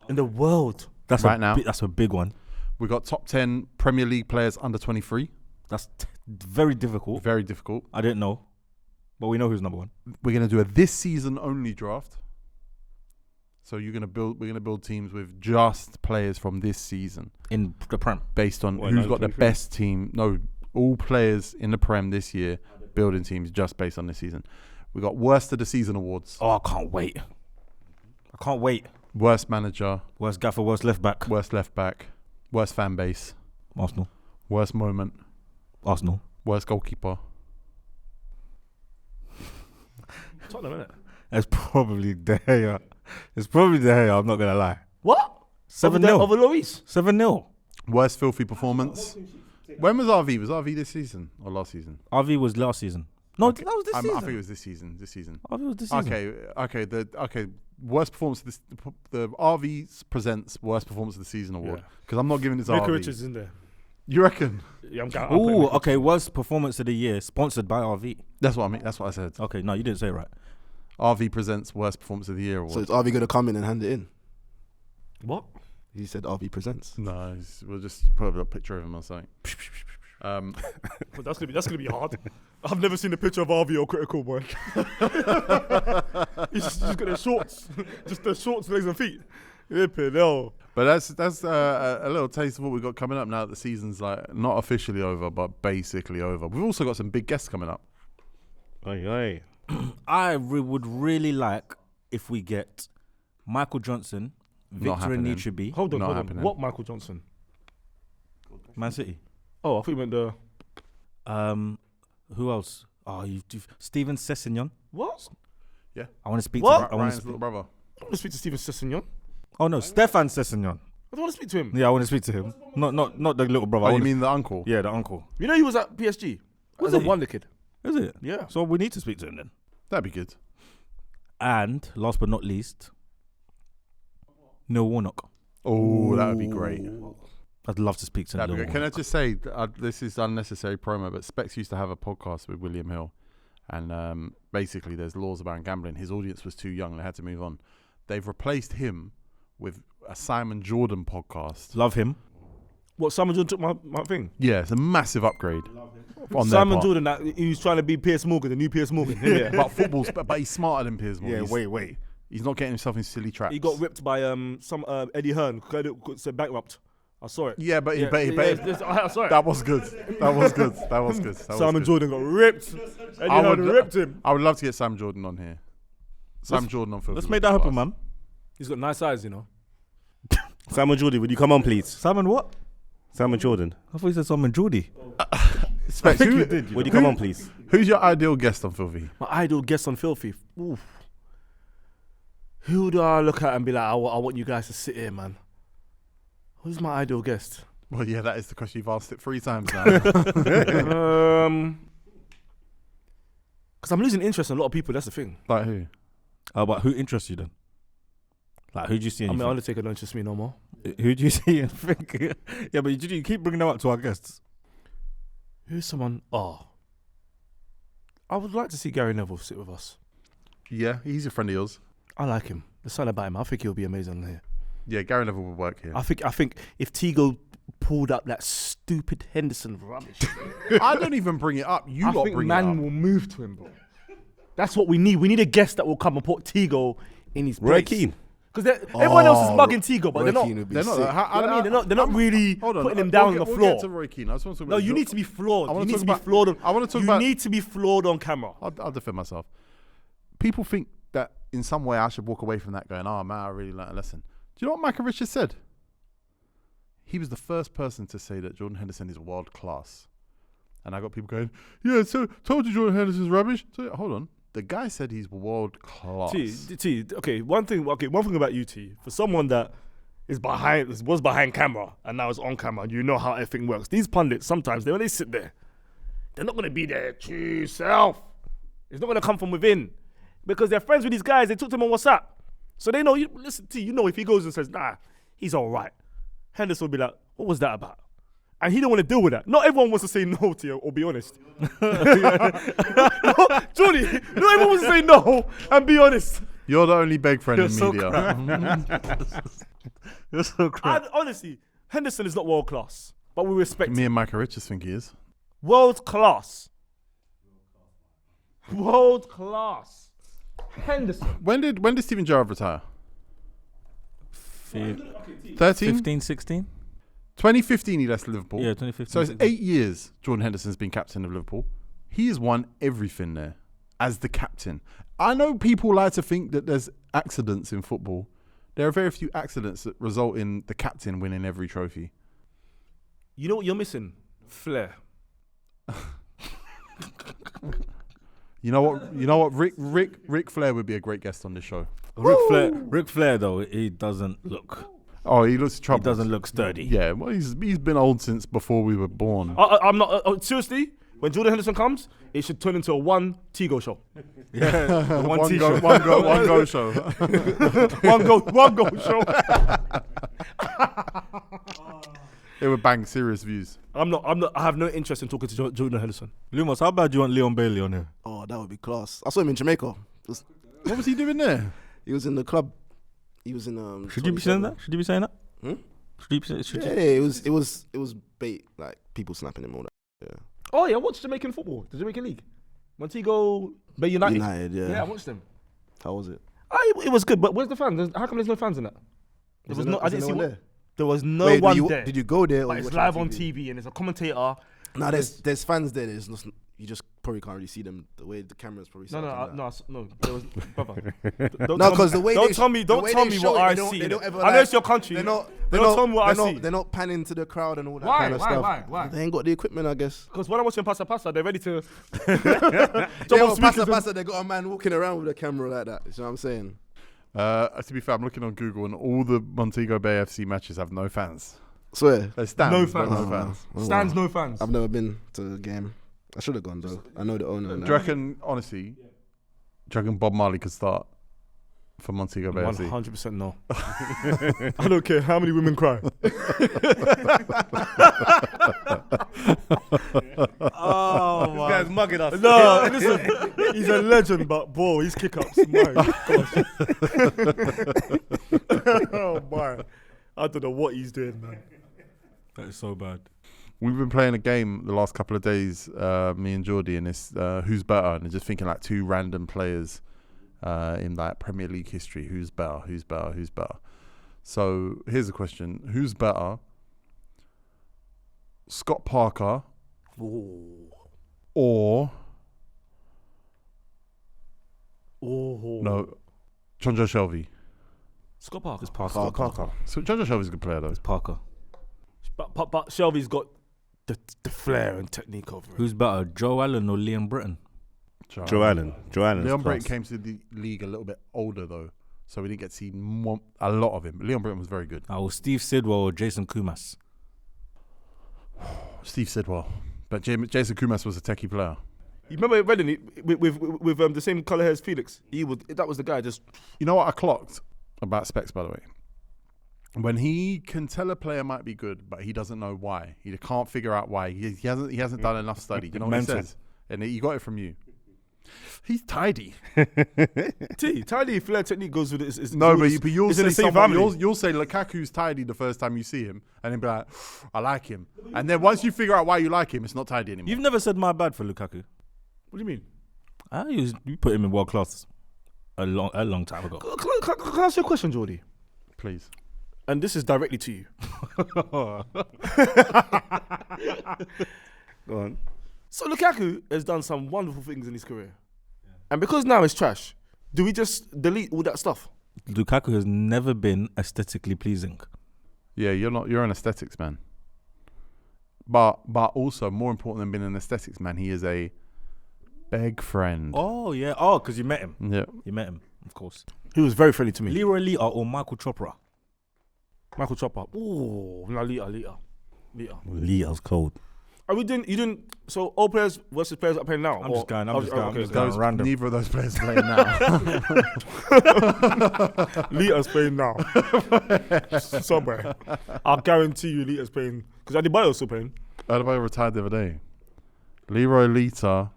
[SPEAKER 2] In the world.
[SPEAKER 3] That's
[SPEAKER 1] Right now.
[SPEAKER 3] That's a big one.
[SPEAKER 1] We got top 10 Premier League players under 23.
[SPEAKER 3] That's very difficult.
[SPEAKER 1] Very difficult.
[SPEAKER 3] I didn't know, but we know who's number 1.
[SPEAKER 1] We're gonna do a this season only draft. So we're gonna build teams with just players from this season
[SPEAKER 3] In the Prem.
[SPEAKER 1] based on
[SPEAKER 4] What,
[SPEAKER 1] who's got the
[SPEAKER 4] 1923?
[SPEAKER 1] best team. No, all players in the Prem this year building teams just based on this season. We got worst of the season awards.
[SPEAKER 3] Oh, I can't wait.
[SPEAKER 1] Worst manager,
[SPEAKER 3] Worst gaffer, worst left back.
[SPEAKER 1] worst left back, worst fan base,
[SPEAKER 3] Arsenal.
[SPEAKER 1] worst moment,
[SPEAKER 3] Arsenal.
[SPEAKER 1] worst goalkeeper.
[SPEAKER 2] Tottenham, innit?
[SPEAKER 3] It's probably De Gea. I'm not gonna lie.
[SPEAKER 2] What?
[SPEAKER 3] 7-0.
[SPEAKER 2] Over Lloris.
[SPEAKER 3] 7-0.
[SPEAKER 1] Worst filthy performance. When was RV? Was RV this season or last season?
[SPEAKER 3] RV was last season. No, that was this
[SPEAKER 1] I
[SPEAKER 3] season.
[SPEAKER 1] think it was this season. This season.
[SPEAKER 3] RV was this season.
[SPEAKER 1] Okay. Worst performance. The RV presents worst performance of the season award because I'm not giving this to
[SPEAKER 2] Micah
[SPEAKER 1] RV.
[SPEAKER 2] Richards is in there.
[SPEAKER 1] You reckon?
[SPEAKER 2] Yeah, I'm putting
[SPEAKER 3] Oh,
[SPEAKER 2] Micah
[SPEAKER 3] okay. Worst performance of the year, sponsored by RV.
[SPEAKER 1] That's what I mean. That's what I said.
[SPEAKER 3] Okay, no, you didn't say it right.
[SPEAKER 1] RV presents worst performance of the year award.
[SPEAKER 5] So is RV going to come in and hand it in?
[SPEAKER 2] What?
[SPEAKER 5] He said RV presents.
[SPEAKER 1] No, we'll just put a picture of him or something.
[SPEAKER 2] But that's gonna be hard. I've never seen a picture of RV or Critical, boy. He's just got the shorts, just the shorts, legs and feet. No.
[SPEAKER 1] But that's a little taste of what we've got coming up now that the season's like not officially over, but basically over. We've also got some big guests coming up.
[SPEAKER 4] Oi.
[SPEAKER 3] I would really like if we get Michael Johnson,
[SPEAKER 1] Not
[SPEAKER 3] Victor
[SPEAKER 1] happening.
[SPEAKER 3] Anichebe,
[SPEAKER 2] Hold on,
[SPEAKER 1] Not
[SPEAKER 2] hold on.
[SPEAKER 1] happening.
[SPEAKER 2] What Michael Johnson?
[SPEAKER 3] Man City.
[SPEAKER 2] Oh, I thought you meant the
[SPEAKER 3] Who else? Oh, Steven Sessegnon.
[SPEAKER 2] what?
[SPEAKER 3] I want to speak
[SPEAKER 2] What?
[SPEAKER 3] to.
[SPEAKER 1] Ryan's little brother.
[SPEAKER 2] I don't want to speak to Steven Sessegnon.
[SPEAKER 3] Oh no, Stefan Sessegnon.
[SPEAKER 2] I don't want to speak to him.
[SPEAKER 3] Yeah, I want to speak to him. Not the little brother.
[SPEAKER 1] Oh,
[SPEAKER 3] I
[SPEAKER 1] you
[SPEAKER 3] wanna-
[SPEAKER 1] mean the uncle?
[SPEAKER 3] Yeah, the uncle.
[SPEAKER 2] You know he was at PSG
[SPEAKER 3] Was
[SPEAKER 2] as a
[SPEAKER 3] he?
[SPEAKER 2] wonder kid.
[SPEAKER 3] Is it?
[SPEAKER 2] Yeah.
[SPEAKER 3] So we need to speak to him then.
[SPEAKER 1] That'd be good.
[SPEAKER 3] And last but not least, Neil Warnock.
[SPEAKER 1] Oh, that would be great.
[SPEAKER 3] I'd love to speak to
[SPEAKER 1] That'd be
[SPEAKER 3] him.
[SPEAKER 1] good. Can I just say, this is unnecessary promo, but Specs used to have a podcast with William Hill, and basically there's laws about gambling. His audience was too young; they had to move on. They've replaced him with a Simon Jordan podcast.
[SPEAKER 3] Love him.
[SPEAKER 2] What, Simon Jordan took my thing?
[SPEAKER 1] Yeah, it's a massive upgrade. On their
[SPEAKER 2] Simon
[SPEAKER 1] part.
[SPEAKER 2] Jordan, he was trying to be Piers Morgan, the new Piers Morgan. Yeah.
[SPEAKER 1] But football's, but he's smarter than Piers Morgan.
[SPEAKER 2] Yeah,
[SPEAKER 1] He's-
[SPEAKER 2] wait.
[SPEAKER 1] He's not getting himself in silly traps.
[SPEAKER 2] He got ripped by some Eddie Hearn, said bankrupt. I saw it.
[SPEAKER 1] Yeah, but
[SPEAKER 2] I saw it.
[SPEAKER 1] that was good. That was good. That was good. That was
[SPEAKER 2] Simon
[SPEAKER 1] good.
[SPEAKER 2] Jordan got ripped. Eddie Hearn ripped him.
[SPEAKER 1] I would love to get Sam Jordan on here. Sam Jordan on Filthy.
[SPEAKER 3] Let's make that happen, man.
[SPEAKER 2] He's got nice eyes, you know.
[SPEAKER 4] Simon Jordan, would you come on, please?
[SPEAKER 3] Simon what?
[SPEAKER 4] Simon Jordan,
[SPEAKER 3] I thought you said Simon Geordie.
[SPEAKER 1] Specs,
[SPEAKER 4] would you come on, please?
[SPEAKER 1] Who's your ideal guest on Filthy?
[SPEAKER 2] My idol guest on Filthy. Oof. Who do I look at and be like, I want you guys to sit here, man? Who's my ideal guest?
[SPEAKER 1] Well, yeah, that is the question. You've asked it 3 times now.
[SPEAKER 2] Because I'm losing interest in a lot of people, that's the thing.
[SPEAKER 1] Like who?
[SPEAKER 3] But who interests you then? Like, who do you see?
[SPEAKER 2] I
[SPEAKER 3] And
[SPEAKER 2] mean,
[SPEAKER 3] you
[SPEAKER 2] Undertaker don't interest me no more.
[SPEAKER 3] think? Who do you see and think? Yeah, but you keep bringing them up to our guests.
[SPEAKER 2] Who's someone? Oh. I would like to see Gary Neville sit with us.
[SPEAKER 1] Yeah, he's a friend of yours.
[SPEAKER 2] I like him. There's something about him. I think he'll be amazing here.
[SPEAKER 1] Yeah, Gary Neville would work here.
[SPEAKER 2] I think if Tego pulled up that stupid Henderson rubbish,
[SPEAKER 1] I don't even bring it up. You
[SPEAKER 2] I
[SPEAKER 1] lot
[SPEAKER 2] think
[SPEAKER 1] bring
[SPEAKER 2] man
[SPEAKER 1] it up.
[SPEAKER 2] will move to him, bro. That's what we need. We need a guest that will come and put Tego in his
[SPEAKER 4] Roy
[SPEAKER 2] place.
[SPEAKER 4] Keane.
[SPEAKER 2] Because everyone else is mugging Tego, but
[SPEAKER 5] Roy
[SPEAKER 2] they're not.
[SPEAKER 5] Keane would be
[SPEAKER 1] They're not.
[SPEAKER 5] sick.
[SPEAKER 2] You know what I mean? They're not really
[SPEAKER 1] Hold on.
[SPEAKER 2] putting him down on the
[SPEAKER 1] We'll
[SPEAKER 2] floor.
[SPEAKER 1] get to Roy Keane. I just want to talk
[SPEAKER 2] No,
[SPEAKER 1] about
[SPEAKER 2] you need to be flawed.
[SPEAKER 1] I wanna
[SPEAKER 2] You need
[SPEAKER 1] talk
[SPEAKER 2] to be
[SPEAKER 1] about-
[SPEAKER 2] flawed.
[SPEAKER 1] I wanna talk
[SPEAKER 2] you
[SPEAKER 1] about-
[SPEAKER 2] need to be flawed on camera.
[SPEAKER 1] I'll defend myself. People think that in some way I should walk away from that going, oh man, I really learned a lesson. Do you know what Micah Richards said? He was the first person to say that Jordan Henderson is world class. And I got people going, yeah, so told you Jordan Henderson's rubbish. So hold on. The guy said he's world class.
[SPEAKER 2] T, okay, one thing about you, T, for someone that was behind camera and now is on camera, and you know how everything works. These pundits, sometimes, when they sit there, they're not going to be their true self. It's not going to come from within. Because they're friends with these guys, they talk to them on WhatsApp. So they know, listen, T, you know if he goes and says, nah, he's all right. Henderson will be like, what was that about? And he don't want to deal with that. Not everyone wants to say no to you, or be honest. No, Jordy, not everyone wants to say no and be honest.
[SPEAKER 1] You're the only big friend
[SPEAKER 3] You're
[SPEAKER 1] in
[SPEAKER 3] so
[SPEAKER 1] media.
[SPEAKER 3] You're so crap.
[SPEAKER 2] Honestly, Henderson is not world class, but we respect
[SPEAKER 1] Me
[SPEAKER 2] him.
[SPEAKER 1] and Micah Richards think he is.
[SPEAKER 2] World class. World class. Henderson.
[SPEAKER 1] When did Steven Gerrard retire? 13?
[SPEAKER 3] 15, 16?
[SPEAKER 1] 2015 he left Liverpool.
[SPEAKER 3] Yeah, 2015.
[SPEAKER 1] So it's
[SPEAKER 3] 16.
[SPEAKER 1] 8 years Jordan Henderson's been captain of Liverpool. He has won everything there as the captain. I know people like to think that there's accidents in football. There are very few accidents that result in the captain winning every trophy.
[SPEAKER 2] You know what you're missing? Flair.
[SPEAKER 1] You know what? Ric Flair would be a great guest on this show.
[SPEAKER 3] Ric Flair, though, he doesn't look.
[SPEAKER 1] Oh, he looks
[SPEAKER 3] He
[SPEAKER 1] troubled.
[SPEAKER 3] doesn't look sturdy.
[SPEAKER 1] Yeah, well, he's been old since before we were born.
[SPEAKER 2] I'm not, seriously, when Jordan Henderson comes, it should turn into a one Tego show.
[SPEAKER 3] Yeah,
[SPEAKER 1] one
[SPEAKER 3] one
[SPEAKER 1] go,
[SPEAKER 3] t-shirt.
[SPEAKER 1] one go show.
[SPEAKER 2] one go show.
[SPEAKER 1] It would bang serious views.
[SPEAKER 2] I have no interest in talking to Jordan Henderson.
[SPEAKER 3] Lumos, how bad do you want Leon Bailey on here?
[SPEAKER 5] Oh, that would be class. I saw him in Jamaica.
[SPEAKER 1] What was he doing there?
[SPEAKER 5] He was in the club. He was in
[SPEAKER 3] Should you be saying that? Should you be saying that?
[SPEAKER 5] Hmm?
[SPEAKER 3] Should
[SPEAKER 5] Yeah,
[SPEAKER 3] you?
[SPEAKER 5] it was bait, like people snapping him all that. Yeah.
[SPEAKER 2] Oh yeah, I watched Jamaican football, the Jamaican League. Montego Bay United.
[SPEAKER 5] Yeah.
[SPEAKER 2] Yeah, I watched them.
[SPEAKER 5] How was it?
[SPEAKER 2] It was good, but where's the fans? How come there's no fans in that? There was no. I didn't see
[SPEAKER 5] there.
[SPEAKER 2] There was no
[SPEAKER 5] Wait,
[SPEAKER 2] one there.
[SPEAKER 5] Did you go there?
[SPEAKER 2] But
[SPEAKER 5] or
[SPEAKER 2] it's
[SPEAKER 5] watch it
[SPEAKER 2] live on TV and there's a commentator.
[SPEAKER 5] No, there's fans there. You just probably can't really see them the way the cameras probably.
[SPEAKER 2] No. There was, brother.
[SPEAKER 5] No, because the way
[SPEAKER 2] don't tell me what I see.
[SPEAKER 5] They don't ever,
[SPEAKER 2] I know it's your country.
[SPEAKER 5] Don't
[SPEAKER 2] tell me what I see.
[SPEAKER 5] They're not panning to the crowd and all that
[SPEAKER 2] Why?
[SPEAKER 5] kind of stuff.
[SPEAKER 2] Why?
[SPEAKER 5] They ain't got the equipment, I guess.
[SPEAKER 2] Because when I'm watching Pasa, they're ready to.
[SPEAKER 5] Pasa, they got a man walking around with a camera like that. You know what I'm saying?
[SPEAKER 1] To be fair, I'm looking on Google and all the Montego Bay FC matches have no fans.
[SPEAKER 5] Swear.
[SPEAKER 1] There's stands,
[SPEAKER 2] No
[SPEAKER 1] but
[SPEAKER 2] fans.
[SPEAKER 1] no fans.
[SPEAKER 2] Stands, no fans.
[SPEAKER 5] I've never been to a game. I should have gone though. I know the owner.
[SPEAKER 1] Do you reckon, honestly, do you reckon Bob Marley could start? for Montego Bay FC?
[SPEAKER 2] 100% no. I don't care how many women cry.
[SPEAKER 3] Oh,
[SPEAKER 4] This guy's mugging us.
[SPEAKER 2] No, listen, he's a legend, but bro, his kick-ups, my gosh. Oh my, I don't know what he's doing, man.
[SPEAKER 3] That is so bad.
[SPEAKER 1] We've been playing a game the last couple of days, me and Jordy, and it's who's better, and just thinking like two random players in like Premier League history. Who's better? Who's better? Who's better? So here's the question: who's better? Scott Parker or no, Jonjo Shelvey?
[SPEAKER 2] Scott Parker.
[SPEAKER 3] It's Parker.
[SPEAKER 1] So Jonjo Shelvey's a good player though.
[SPEAKER 3] It's Parker.
[SPEAKER 2] But Shelby's got the flair and technique over it.
[SPEAKER 3] Who's better, Joe Allen or Liam Britton?
[SPEAKER 4] Joe Allen's
[SPEAKER 1] Leon
[SPEAKER 4] class.
[SPEAKER 1] Britton came to the league a little bit older though, so we didn't get to see a lot of him. But Leon Britton was very good.
[SPEAKER 3] Oh, Steve Sidwell or Jason Kumas?
[SPEAKER 1] Steve Sidwell, but Jason Kumas was a techie player.
[SPEAKER 2] You remember Reading with the same colour hair as Felix? That was the guy. Just
[SPEAKER 1] You know what I clocked about Specs, by the way? When he can tell a player might be good, but he doesn't know why. He can't figure out why. He hasn't done enough study. You know what he says? And he got it from you. He's tidy.
[SPEAKER 2] tidy flair technique goes with it.
[SPEAKER 1] No, but you'll
[SPEAKER 2] it's in
[SPEAKER 1] say
[SPEAKER 2] the same
[SPEAKER 1] someone,
[SPEAKER 2] family.
[SPEAKER 1] you'll say Lukaku's tidy the first time you see him, and then be like, I like him. And then once you figure out why you like him, it's not tidy anymore.
[SPEAKER 3] You've never said my bad for Lukaku.
[SPEAKER 2] What do you mean?
[SPEAKER 3] You put him in world class a long time ago.
[SPEAKER 2] Can I ask you a question, Jordy?
[SPEAKER 1] Please.
[SPEAKER 2] And this is directly to you.
[SPEAKER 4] Go on.
[SPEAKER 2] So Lukaku has done some wonderful things in his career. And because now it's trash, do we just delete all that stuff?
[SPEAKER 3] Lukaku has never been aesthetically pleasing.
[SPEAKER 1] Yeah, you're an aesthetics man. But also, more important than being an aesthetics man, he is a beg friend.
[SPEAKER 3] Oh, yeah. Oh, because you met him.
[SPEAKER 1] Yeah.
[SPEAKER 3] You met him, of course.
[SPEAKER 2] He was very friendly to me.
[SPEAKER 3] Leroy Lita or Michael Chopra?
[SPEAKER 2] Michael Chopper. Ooh, no, Lita.
[SPEAKER 3] Lita's cold.
[SPEAKER 2] Are we doing? You didn't. So all players versus players are playing now.
[SPEAKER 3] I'm just going random.
[SPEAKER 1] Neither of those players are playing now.
[SPEAKER 2] Lita's playing now. Somewhere. I'll guarantee you Lita's playing. Because Adebayo's still playing.
[SPEAKER 1] Adebayo retired the other day. Leroy Lita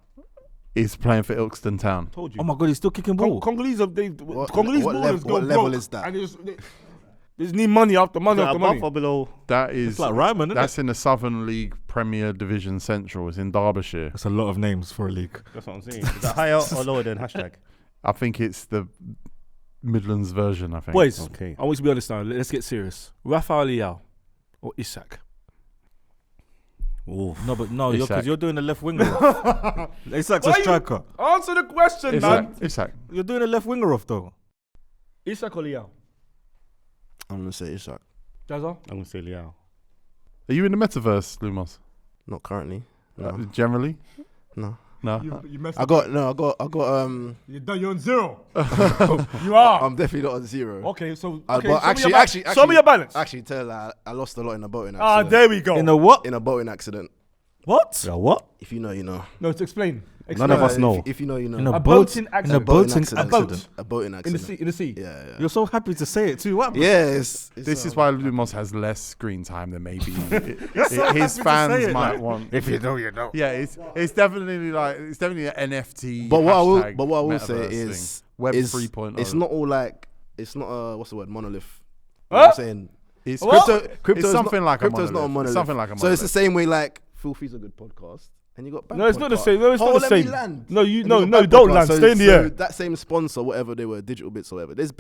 [SPEAKER 1] is playing for Ilkeston Town.
[SPEAKER 2] Told you.
[SPEAKER 3] Oh my God, he's still kicking ball.
[SPEAKER 2] Congolese have Congolese
[SPEAKER 5] what
[SPEAKER 2] ballers go
[SPEAKER 5] level
[SPEAKER 2] broke,
[SPEAKER 5] is that?
[SPEAKER 2] And they just need money after money after money.
[SPEAKER 4] Above or below?
[SPEAKER 1] That is
[SPEAKER 3] like Ryman, isn't
[SPEAKER 1] that's in the Southern League Premier Division Central. It's in Derbyshire.
[SPEAKER 3] That's a lot of names for a league.
[SPEAKER 4] That's what I'm saying. Is that higher or lower than hashtag?
[SPEAKER 1] I think it's the Midlands version, I think.
[SPEAKER 2] Boys,
[SPEAKER 4] Okay.
[SPEAKER 2] I want you to be honest now. Let's get serious. Rafael Leao or Isak?
[SPEAKER 3] No, because
[SPEAKER 1] Isak.
[SPEAKER 3] you're doing the left winger. Isak's a striker.
[SPEAKER 2] Answer the question, man.
[SPEAKER 1] Isak.
[SPEAKER 3] You're doing the left winger off though.
[SPEAKER 2] Isak or Leao?
[SPEAKER 5] I'm gonna say Isak.
[SPEAKER 2] Jazza?
[SPEAKER 4] I'm going to say Liao.
[SPEAKER 1] Are you in the metaverse, Lumos?
[SPEAKER 5] Not currently. No.
[SPEAKER 1] Generally?
[SPEAKER 5] No.
[SPEAKER 1] No.
[SPEAKER 2] You messed
[SPEAKER 5] I got.
[SPEAKER 2] You're on zero. You are.
[SPEAKER 5] I'm definitely not on zero.
[SPEAKER 2] Okay, so
[SPEAKER 5] But
[SPEAKER 2] show me your balance.
[SPEAKER 5] Actually, tell her I lost a lot in a boating
[SPEAKER 2] Ah,
[SPEAKER 5] accident.
[SPEAKER 2] there we go.
[SPEAKER 3] In a what?
[SPEAKER 5] In a boating accident.
[SPEAKER 2] What?
[SPEAKER 4] Yeah, what?
[SPEAKER 5] If you know, you know.
[SPEAKER 2] No, to explain.
[SPEAKER 4] None of us know.
[SPEAKER 5] If you know, you know.
[SPEAKER 3] In a
[SPEAKER 2] A
[SPEAKER 3] boat.
[SPEAKER 2] boating
[SPEAKER 3] In
[SPEAKER 2] accident.
[SPEAKER 3] a boating
[SPEAKER 5] accident.
[SPEAKER 3] accident.
[SPEAKER 5] A boating
[SPEAKER 2] In the
[SPEAKER 5] accident.
[SPEAKER 2] sea. In the sea.
[SPEAKER 5] Yeah.
[SPEAKER 3] You're so happy to say it too. What?
[SPEAKER 5] Yes.
[SPEAKER 1] This is why Lumos has less screen time than maybe his
[SPEAKER 3] say
[SPEAKER 1] fans
[SPEAKER 3] it,
[SPEAKER 1] might
[SPEAKER 3] like.
[SPEAKER 1] want.
[SPEAKER 4] If you know, you know.
[SPEAKER 1] Yeah, it's definitely an NFT.
[SPEAKER 5] But what I will
[SPEAKER 1] metaverse
[SPEAKER 5] say
[SPEAKER 1] thing.
[SPEAKER 5] is
[SPEAKER 1] Web
[SPEAKER 5] is
[SPEAKER 1] 3.0.
[SPEAKER 5] it's not all like it's not what's the word, monolith. You
[SPEAKER 2] Huh?
[SPEAKER 5] know what I'm saying
[SPEAKER 1] It's
[SPEAKER 5] crypto
[SPEAKER 1] it's something like a
[SPEAKER 5] crypto's not a monolith.
[SPEAKER 1] It's something like a
[SPEAKER 5] So it's the
[SPEAKER 1] monolith.
[SPEAKER 5] same way like Filthy's a good podcast. And you got bad
[SPEAKER 2] No, it's not the
[SPEAKER 5] podcast.
[SPEAKER 2] same. No, it's not the
[SPEAKER 5] let me
[SPEAKER 2] same.
[SPEAKER 5] land.
[SPEAKER 2] No,
[SPEAKER 5] And you got
[SPEAKER 2] no,
[SPEAKER 5] bad
[SPEAKER 2] don't
[SPEAKER 5] podcast.
[SPEAKER 2] land.
[SPEAKER 5] So-
[SPEAKER 2] Stay in the
[SPEAKER 5] so
[SPEAKER 2] air.
[SPEAKER 5] that same sponsor, whatever they were, Digital Bits or whatever. There's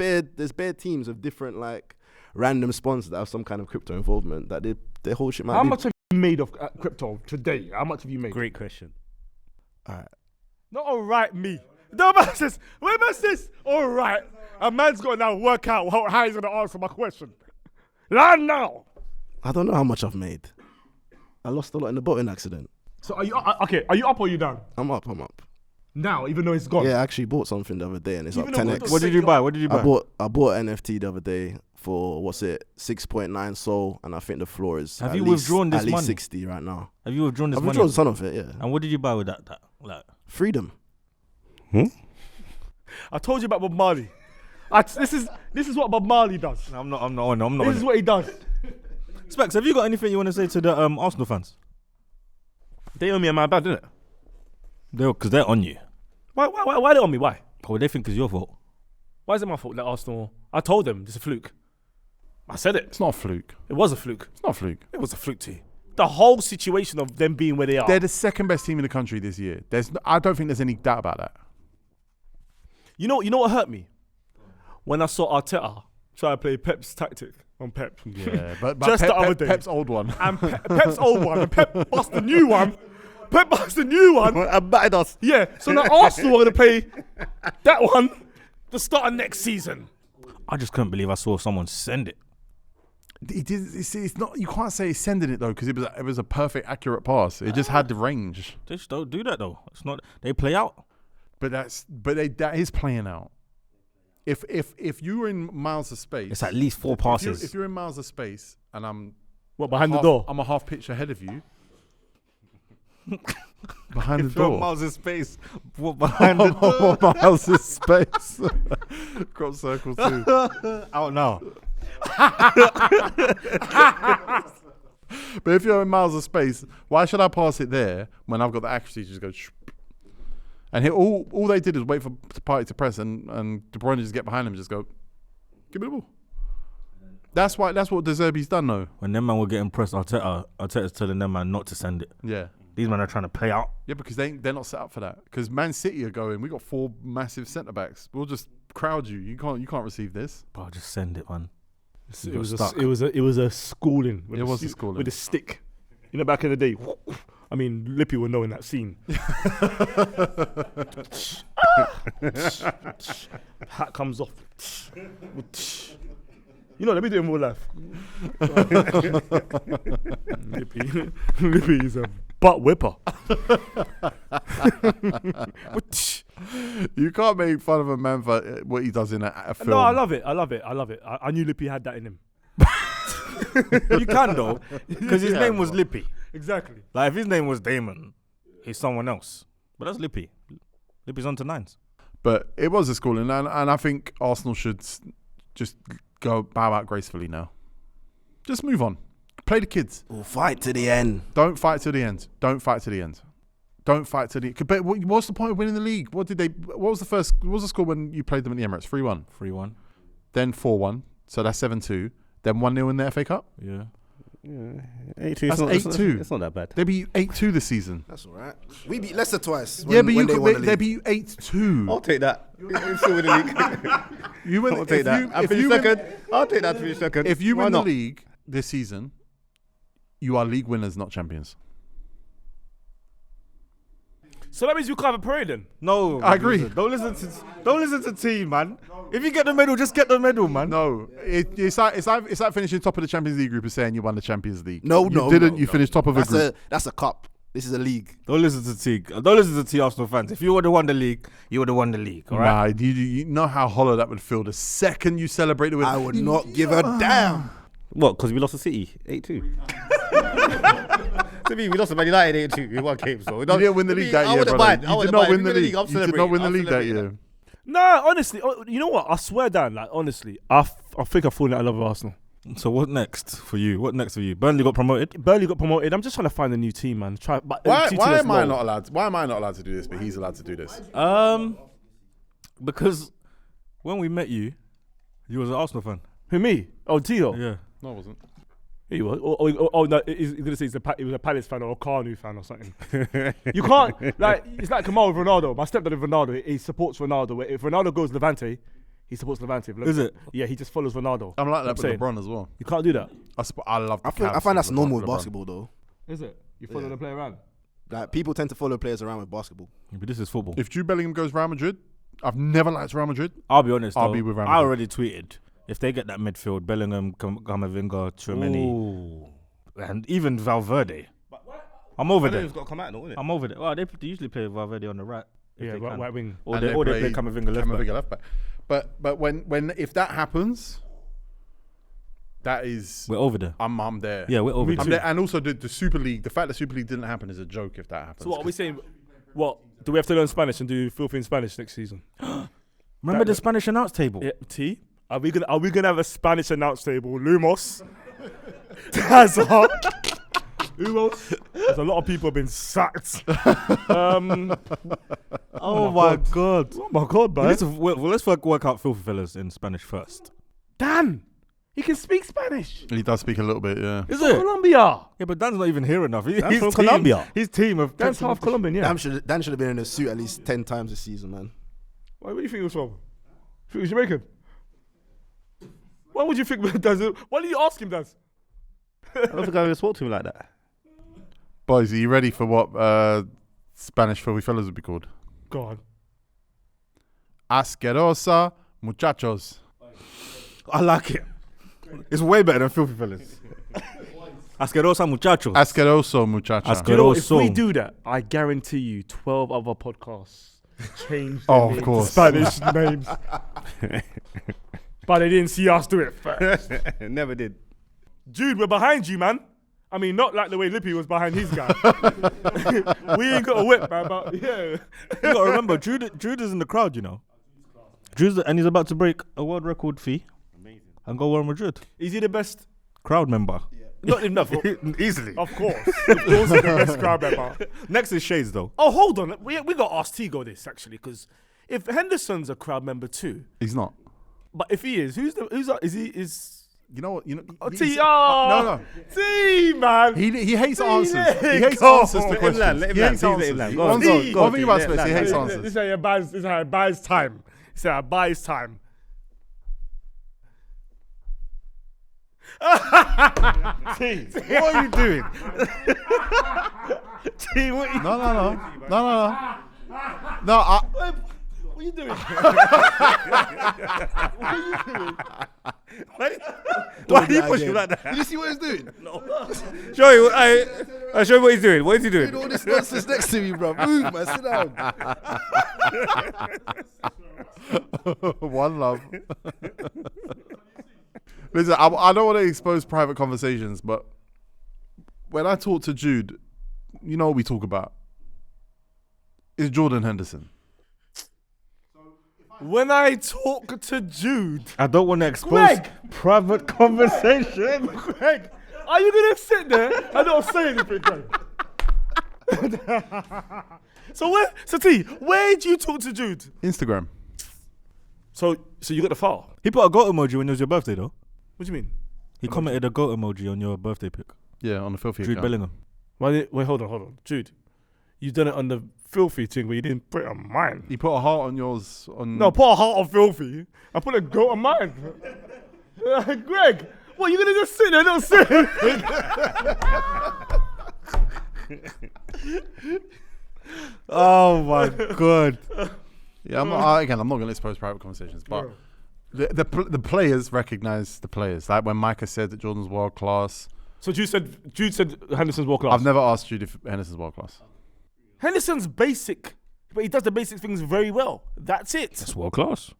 [SPEAKER 5] bare teams of different like random sponsors that have some kind of crypto involvement. That their whole shit might
[SPEAKER 2] How
[SPEAKER 5] be.
[SPEAKER 2] much have you made of crypto today? How much have you made?
[SPEAKER 4] Great question.
[SPEAKER 5] Alright.
[SPEAKER 2] Not all right, me. No, man says, wait, man says, all right. A man's got to now work out how he's going to answer my question. Land now.
[SPEAKER 5] I don't know how much I've made. I lost a lot in the boating accident.
[SPEAKER 2] So are you okay? Are you up or are you down?
[SPEAKER 5] I'm up.
[SPEAKER 2] Now, even though it's gone.
[SPEAKER 5] Yeah, I actually bought something the other day and it's
[SPEAKER 2] Even
[SPEAKER 5] up
[SPEAKER 2] though
[SPEAKER 5] 10x.
[SPEAKER 3] What did you buy?
[SPEAKER 5] I bought an NFT the other day for 6.9 Sol, and I think the floor is
[SPEAKER 3] Have
[SPEAKER 5] at
[SPEAKER 3] you
[SPEAKER 5] least,
[SPEAKER 3] withdrawn this
[SPEAKER 5] at least
[SPEAKER 3] money?
[SPEAKER 5] 60 right now.
[SPEAKER 3] Have you withdrawn this
[SPEAKER 5] I've
[SPEAKER 3] money?
[SPEAKER 5] withdrawn some of it, yeah.
[SPEAKER 3] And what did you buy with that? Like,
[SPEAKER 5] Freedom.
[SPEAKER 2] I told you about Bob Marley. This is what Bob Marley does.
[SPEAKER 3] I'm not on it.
[SPEAKER 2] This is what he does.
[SPEAKER 3] Specs, have you got anything you want to say to the Arsenal fans?
[SPEAKER 2] They owe me a man bad, didn't it?
[SPEAKER 3] Because they're on you.
[SPEAKER 2] Why they on me? Why?
[SPEAKER 3] Oh, they think it's your fault.
[SPEAKER 2] Why is it my fault that Arsenal? I told them it's a fluke. I said it.
[SPEAKER 1] It's not a fluke.
[SPEAKER 2] It was a fluke.
[SPEAKER 1] It's not a fluke.
[SPEAKER 2] It was a fluke to you. The whole situation of them being where they are.
[SPEAKER 1] They're the second best team in the country this year. I don't think there's any doubt about that.
[SPEAKER 2] You know what hurt me? When I saw Arteta try to play Pep's tactic on Pep.
[SPEAKER 1] Yeah, but
[SPEAKER 2] Just the other day.
[SPEAKER 1] Pep's old one.
[SPEAKER 2] And Pep's old one. And Pep bust the new one. Pep bust the new one.
[SPEAKER 4] And battered us.
[SPEAKER 2] Yeah. So now Arsenal are going to play that one the start of next season.
[SPEAKER 3] I just couldn't believe I saw someone send it.
[SPEAKER 1] It's not. You can't say he's sending it though, because it was a perfect, accurate pass. It just had the range.
[SPEAKER 3] They just don't do that though. It's not. They play out.
[SPEAKER 1] But that is playing out. If you were in miles of space,
[SPEAKER 3] It's at least 4 passes.
[SPEAKER 1] If you're in miles of space and I'm
[SPEAKER 2] Behind the door?
[SPEAKER 1] I'm a half pitch ahead of you. Behind the
[SPEAKER 3] If you're
[SPEAKER 1] door.
[SPEAKER 3] miles of space, what behind the door?
[SPEAKER 1] Miles of space. Crop circle too.
[SPEAKER 3] Out now.
[SPEAKER 1] But if you're in miles of space, why should I pass it there when I've got the accuracy to just go? And all they did is wait for the party to press, and De Bruyne just get behind him, and just go, give me the ball. That's what De Zerbi's done though.
[SPEAKER 3] When them man were getting pressed, Arteta's telling them man not to send it.
[SPEAKER 1] Yeah.
[SPEAKER 3] These men are trying to play out.
[SPEAKER 1] Yeah, because they're not set up for that. Because Man City are going, we got 4 massive centre backs. We'll just crowd you. You can't receive this.
[SPEAKER 3] Bro, just send it, man.
[SPEAKER 2] It was a schooling.
[SPEAKER 1] It was a schooling
[SPEAKER 2] with a stick. You know, back in the day. I mean, Lippy would know in that scene. Hat comes off. You know, let me do it in real life. Lippy is a butt whipper.
[SPEAKER 1] You can't make fun of a man for what he does in a film.
[SPEAKER 2] No, I love it. I knew Lippy had that in him.
[SPEAKER 3] You can though, because his name was Lippy.
[SPEAKER 2] Exactly.
[SPEAKER 3] Like if his name was Damon, he's someone else. But that's Lippy. Lippy's on to 9s.
[SPEAKER 1] But it was a schooling, and I think Arsenal should just go bow out gracefully now. Just move on. Play the kids.
[SPEAKER 5] We'll fight to the end.
[SPEAKER 1] Don't fight to the end. Don't fight to the end. Don't fight to the end. But what's the point of winning the league? What was the score when you played them at the Emirates? 3-1.
[SPEAKER 3] 3-1.
[SPEAKER 1] Then 4-1. So that's 7-2. Then 1-0 in the FA Cup.
[SPEAKER 3] Yeah.
[SPEAKER 4] 8-2.
[SPEAKER 1] That's 8-2.
[SPEAKER 4] It's not that bad.
[SPEAKER 1] They beat you 8-2 this season.
[SPEAKER 5] That's all right. We beat Leicester twice.
[SPEAKER 1] Yeah, but
[SPEAKER 5] they
[SPEAKER 1] beat you 8-2.
[SPEAKER 4] I'll take that. You still win the league.
[SPEAKER 1] You win.
[SPEAKER 4] I'll take that. I finish second. I'll take that to finish second.
[SPEAKER 1] If you
[SPEAKER 4] Why
[SPEAKER 1] win the
[SPEAKER 4] not?
[SPEAKER 1] league this season, you are league winners, not champions.
[SPEAKER 2] So that means you can't have a parade then?
[SPEAKER 3] No,
[SPEAKER 1] I agree.
[SPEAKER 3] Don't listen to team, man. If you get the medal, just get the medal, man.
[SPEAKER 1] No, it's like finishing top of the Champions League group and saying you won the Champions League.
[SPEAKER 5] No,
[SPEAKER 1] you didn't. You finished top of a
[SPEAKER 5] That's
[SPEAKER 1] group.
[SPEAKER 5] that's a cup. This is a league.
[SPEAKER 3] Don't listen to T. Don't listen to T Arsenal fans. If you would have won the league, you would have won the league. All right.
[SPEAKER 1] Nah, you know how hollow that would feel the second you celebrated with.
[SPEAKER 5] I would not give a damn.
[SPEAKER 4] What? Because we lost to City 8-2. To me, we lost to Man United 8-2 in one game. So
[SPEAKER 1] You didn't win the league that year, brother. You did not win the league.
[SPEAKER 4] You
[SPEAKER 1] You did not win the league that year.
[SPEAKER 2] Nah, honestly, you know what? I swear down, like honestly, I think I've fallen out of love with Arsenal.
[SPEAKER 3] So what next for you? Burnley got promoted.
[SPEAKER 2] Burnley got promoted. I'm just trying to find a new team, man.
[SPEAKER 1] Why am I not allowed? Why am I not allowed to do this? But he's allowed to do this.
[SPEAKER 3] Because when we met you, you was an Arsenal fan.
[SPEAKER 2] Who, me? Oh, Tio.
[SPEAKER 3] Yeah.
[SPEAKER 1] No, I wasn't.
[SPEAKER 2] He was. Oh no, he's gonna say he was a Palace fan or a Kanu fan or something. You can't, like, it's like Kamal with Ronaldo. My stepdad with Ronaldo, he supports Ronaldo. If Ronaldo goes Levante, he supports Levante.
[SPEAKER 3] Is it?
[SPEAKER 2] Yeah, he just follows Ronaldo.
[SPEAKER 1] I'm like that with
[SPEAKER 2] saying.
[SPEAKER 1] LeBron as well.
[SPEAKER 2] You can't do that.
[SPEAKER 1] I love.
[SPEAKER 5] I find that's normal with basketball though.
[SPEAKER 2] Is it? You follow the player around?
[SPEAKER 5] Like people tend to follow players around with basketball.
[SPEAKER 3] Yeah, but this is football.
[SPEAKER 1] If Jude Bellingham goes Real Madrid, I've never liked Real Madrid.
[SPEAKER 3] I'll be honest.
[SPEAKER 1] I'll
[SPEAKER 3] though,
[SPEAKER 1] be with Real
[SPEAKER 3] I
[SPEAKER 1] Madrid.
[SPEAKER 3] already tweeted if they get that midfield, Bellingham, Camavinga, Tchouaméni, and even Valverde. I'm over there.
[SPEAKER 4] It's got to come out, though, isn't it?
[SPEAKER 3] I'm over there. Well, they usually play Valverde on the right.
[SPEAKER 2] Yeah, right wing.
[SPEAKER 3] Or they play Camavinga left back.
[SPEAKER 1] But when if that happens, that is
[SPEAKER 3] We're over there.
[SPEAKER 1] I'm there.
[SPEAKER 3] Yeah, we're over
[SPEAKER 2] Me
[SPEAKER 3] there.
[SPEAKER 1] I'm there. And also the Super League, the fact that Super League didn't happen is a joke if that happens.
[SPEAKER 2] So what are we saying? What do we have to learn Spanish and do filthy in Spanish next season?
[SPEAKER 3] Remember the Spanish announce table?
[SPEAKER 2] Yeah, T. Are we gonna have a Spanish announce table? Lumos, DAZZA, Lumos. There's a lot of people have been sacked.
[SPEAKER 3] Oh my god.
[SPEAKER 2] Oh my god, man.
[SPEAKER 3] Let's work out Filthy Fellas in Spanish first.
[SPEAKER 2] Dan, he can speak Spanish.
[SPEAKER 1] He does speak a little bit, yeah.
[SPEAKER 3] Is it?
[SPEAKER 2] Colombia.
[SPEAKER 3] Yeah, but Dan's not even here enough.
[SPEAKER 2] Dan's from Colombia.
[SPEAKER 3] His team of
[SPEAKER 2] Dan's half Colombian, yeah.
[SPEAKER 5] Dan should have been in a suit at least 10 times this season, man.
[SPEAKER 2] Why do you think he was from? You think he was Jamaican? Why would you think Daz? Why did you ask him, Daz?
[SPEAKER 4] I don't think I ever spoke to him like that.
[SPEAKER 1] Boys, are you ready for what Spanish Filthy Fellas would be called?
[SPEAKER 2] Go on.
[SPEAKER 1] Asquerosa muchachos.
[SPEAKER 3] I like it. It's way better than Filthy Fellas. Asquerosa muchachos.
[SPEAKER 1] Asqueroso muchacha.
[SPEAKER 2] You know, if
[SPEAKER 3] Asqueroso.
[SPEAKER 2] we do that, I guarantee you 12 other podcasts change
[SPEAKER 1] Oh,
[SPEAKER 2] their
[SPEAKER 1] of course.
[SPEAKER 2] Spanish names. But they didn't see us do it first.
[SPEAKER 4] Never did.
[SPEAKER 2] Jude, we're behind you, man. I mean, not like the way Lippy was behind his guy. We ain't got a whip, man, but yeah.
[SPEAKER 3] You gotta remember, Jude is in the crowd, you know. And he's about to break a world record fee. Amazing. And go Real Madrid.
[SPEAKER 2] Is he the best?
[SPEAKER 3] Crowd member.
[SPEAKER 2] Not enough.
[SPEAKER 3] Easily.
[SPEAKER 2] Of course. Of course he's the best crowd member.
[SPEAKER 3] Next is Shades, though.
[SPEAKER 2] Oh, hold on. We got to ask Tego this, actually, because if Henderson's a crowd member too,
[SPEAKER 1] He's not.
[SPEAKER 2] but if he is, is
[SPEAKER 1] You know what? You know.
[SPEAKER 2] Oh,
[SPEAKER 1] he's-
[SPEAKER 2] T, oh,
[SPEAKER 1] no.
[SPEAKER 2] T, man.
[SPEAKER 1] He hates
[SPEAKER 2] T,
[SPEAKER 1] answers.
[SPEAKER 2] let
[SPEAKER 1] He
[SPEAKER 2] it
[SPEAKER 1] hates
[SPEAKER 2] go.
[SPEAKER 1] answers to
[SPEAKER 2] Let him
[SPEAKER 1] questions.
[SPEAKER 4] land, let him
[SPEAKER 1] He
[SPEAKER 4] land,
[SPEAKER 1] hates
[SPEAKER 4] please let
[SPEAKER 1] answers.
[SPEAKER 4] him land.
[SPEAKER 1] One
[SPEAKER 4] Go on,
[SPEAKER 1] thing
[SPEAKER 4] go on,
[SPEAKER 1] about
[SPEAKER 4] T,
[SPEAKER 1] Space, he
[SPEAKER 4] let
[SPEAKER 1] hates
[SPEAKER 4] him
[SPEAKER 1] answers.
[SPEAKER 2] This is how it buys time. This is how it buys time.
[SPEAKER 3] T, what are you doing? T, what are you
[SPEAKER 1] No.
[SPEAKER 2] What are you doing?
[SPEAKER 4] Why do you push him like that?
[SPEAKER 5] Did you see what he's doing?
[SPEAKER 4] Show me what he's doing. What is he doing?
[SPEAKER 5] Doing all this nonsense next to me, bro. Move, man. Sit down.
[SPEAKER 1] One love. Listen, I don't want to expose private conversations, but when I talk to Jude, you know what we talk about. It's Jordan Henderson.
[SPEAKER 2] When I talk to Jude,
[SPEAKER 3] I don't want to expose
[SPEAKER 2] Greg!
[SPEAKER 3] private conversation.
[SPEAKER 2] Greg, are you gonna sit there and not say anything, Greg? So T, where do you talk to Jude?
[SPEAKER 1] Instagram.
[SPEAKER 2] So you got the file.
[SPEAKER 3] He put a goat emoji when it was your birthday, though.
[SPEAKER 2] What do you mean?
[SPEAKER 3] He commented a goat emoji on your birthday pic.
[SPEAKER 1] Yeah, on the Filthy
[SPEAKER 3] Jude
[SPEAKER 1] account.
[SPEAKER 3] Bellingham.
[SPEAKER 2] Wait, hold on. Jude, you done it on the Filthy thing, but you didn't put it on mine.
[SPEAKER 1] He put a heart on yours.
[SPEAKER 2] No, put a heart on Filthy. I put a goat on mine. Greg, what, you gonna just sit there and not say?
[SPEAKER 3] Oh my god.
[SPEAKER 1] Yeah, I'm not going to expose private conversations, but the players recognize the players. Like when Micah said that Jordan's world class.
[SPEAKER 2] So Jude said Henderson's world class.
[SPEAKER 1] I've never asked Jude if Henderson's world class.
[SPEAKER 2] Henderson's basic, but he does the basic things very well. That's it.
[SPEAKER 3] That's world class.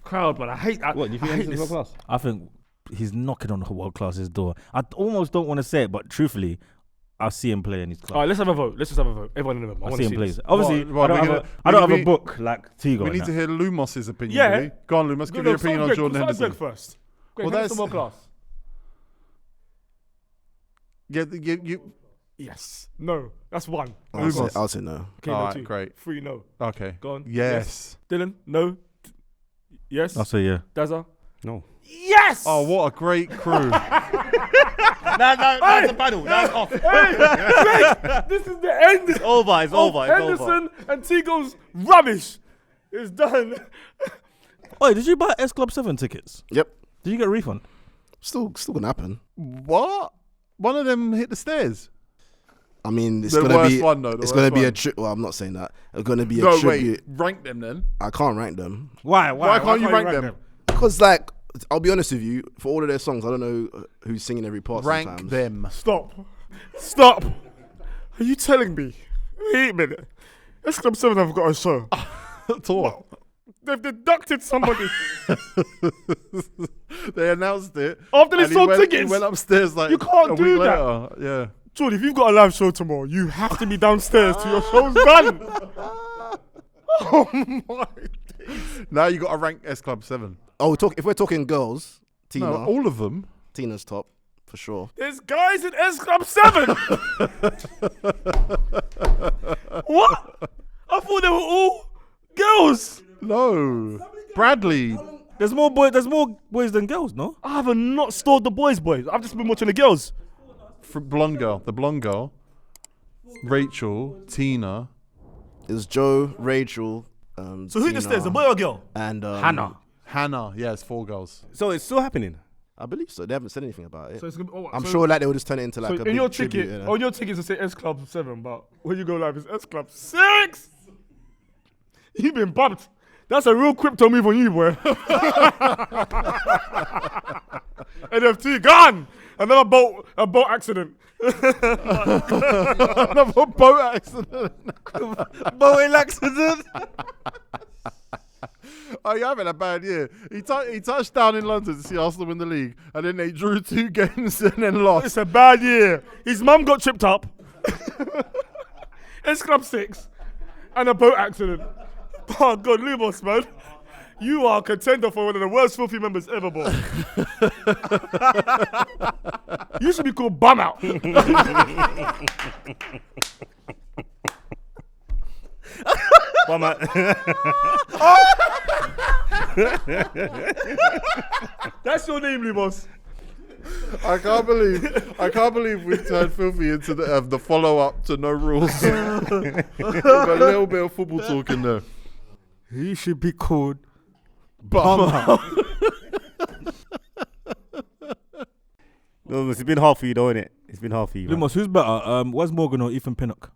[SPEAKER 2] Crowd, but I hate that.
[SPEAKER 4] What, do you think Henderson's world class?
[SPEAKER 3] I think he's knocking on the world class's door. I almost don't want to say it, but truthfully, I see him play in his club.
[SPEAKER 2] All right, let's have a vote. Everyone in the room.
[SPEAKER 3] I see him play.
[SPEAKER 2] this.
[SPEAKER 3] Obviously,
[SPEAKER 1] Well,
[SPEAKER 3] I don't have a book like Tego.
[SPEAKER 1] We need to hear Lumos's opinion.
[SPEAKER 2] Yeah.
[SPEAKER 1] Really. Go on, Lumos. Give your opinion on Jordan Henderson.
[SPEAKER 2] Greg first. Greg,
[SPEAKER 1] Well,
[SPEAKER 2] Henderson
[SPEAKER 1] that's-
[SPEAKER 2] world class.
[SPEAKER 1] You.
[SPEAKER 2] Yes. No. That's one.
[SPEAKER 5] I'll say no.
[SPEAKER 2] Okay,
[SPEAKER 1] All
[SPEAKER 2] no,
[SPEAKER 1] right,
[SPEAKER 2] two.
[SPEAKER 1] great.
[SPEAKER 2] 3, no.
[SPEAKER 1] Okay.
[SPEAKER 2] Go on.
[SPEAKER 1] Yes.
[SPEAKER 2] Dylan, no. Yes.
[SPEAKER 3] I'll say yeah.
[SPEAKER 2] Dazza.
[SPEAKER 4] No.
[SPEAKER 2] Yes.
[SPEAKER 1] Oh, what a great crew.
[SPEAKER 4] That's the battle. That's off.
[SPEAKER 2] Greg, this is the end.
[SPEAKER 4] It's over. It's over. It's over.
[SPEAKER 2] Henderson and Tego's rubbish. It's done.
[SPEAKER 3] Oh, did you buy S Club 7 tickets?
[SPEAKER 5] Yep.
[SPEAKER 3] Did you get a refund?
[SPEAKER 5] Still gonna happen.
[SPEAKER 1] What? One of them hit the stairs.
[SPEAKER 5] I mean, it's
[SPEAKER 1] The
[SPEAKER 5] gonna
[SPEAKER 1] worst
[SPEAKER 5] be.
[SPEAKER 1] one, though, the
[SPEAKER 5] It's gonna
[SPEAKER 1] worst
[SPEAKER 5] be a
[SPEAKER 1] one.
[SPEAKER 5] trip. Well, I'm not saying that. It's gonna be a
[SPEAKER 1] No,
[SPEAKER 5] tribute.
[SPEAKER 1] wait. Rank them then.
[SPEAKER 5] I can't rank them
[SPEAKER 3] Why?
[SPEAKER 1] Why can't you rank them?
[SPEAKER 5] because, like, I'll be honest with you. For all of their songs, I don't know who's singing every part.
[SPEAKER 1] Rank
[SPEAKER 5] sometimes.
[SPEAKER 1] them.
[SPEAKER 2] Stop. Are you telling me? Wait a minute. S Club 7 have got a show.
[SPEAKER 1] Tour.
[SPEAKER 2] They've deducted somebody.
[SPEAKER 1] They announced it.
[SPEAKER 2] After they
[SPEAKER 1] and
[SPEAKER 2] sold
[SPEAKER 1] He
[SPEAKER 2] tickets.
[SPEAKER 1] went upstairs like
[SPEAKER 2] You can't
[SPEAKER 1] a
[SPEAKER 2] do
[SPEAKER 1] week
[SPEAKER 2] that.
[SPEAKER 1] later. Yeah.
[SPEAKER 2] Jordy, if you've got a live show tomorrow, you have to be downstairs till your show's done. Oh my.
[SPEAKER 1] Now you got to rank S Club 7.
[SPEAKER 5] Oh, if we're talking girls, Tina.
[SPEAKER 1] No, all of them.
[SPEAKER 5] Tina's top, for sure.
[SPEAKER 2] There's guys in S Club 7. What? I thought they were all girls.
[SPEAKER 1] No. Bradley.
[SPEAKER 3] There's more boys than girls, no?
[SPEAKER 2] I have not stored the boys. I've just been watching the girls.
[SPEAKER 1] The blonde girl. Rachel, Tina.
[SPEAKER 5] It was Joe, Rachel,
[SPEAKER 2] So who just stays, a boy or girl?
[SPEAKER 5] and
[SPEAKER 1] Hannah. Yeah, it's 4 girls.
[SPEAKER 4] So it's still happening.
[SPEAKER 5] I believe so. They haven't said anything about it.
[SPEAKER 2] So it's gonna be,
[SPEAKER 5] I'm sure like they will just turn it into like a
[SPEAKER 2] in
[SPEAKER 5] big
[SPEAKER 2] your
[SPEAKER 5] tribute,
[SPEAKER 2] ticket,
[SPEAKER 5] you know?
[SPEAKER 2] on your tickets it say S Club 7, but when you go live it's S Club 6. You've been bumped. That's a real crypto move on you, boy. NFT gone. Another boat accident.
[SPEAKER 1] Another boat accident.
[SPEAKER 3] Boating accident.
[SPEAKER 1] Oh, you're having a bad year. He touched down in London to see Arsenal win the league, and then they drew 2 games and then lost.
[SPEAKER 2] It's a bad year. His mum got tripped up. S Club 6 and a boat accident. Oh God, Lumos, man. You are a contender for one of the worst filthy members ever, boy. You should be called Bum Out.
[SPEAKER 4] Bum out.
[SPEAKER 2] That's your name, Lumos.
[SPEAKER 1] I can't believe we turned filthy into the follow up to No Rules. With a little bit of football talk in there.
[SPEAKER 3] He should be called
[SPEAKER 1] Bum.
[SPEAKER 4] No, it's been hard for you, though, innit? It's been hard for you. Man.
[SPEAKER 3] Lumos, who's better? Wes Morgan or Ethan Pinnock?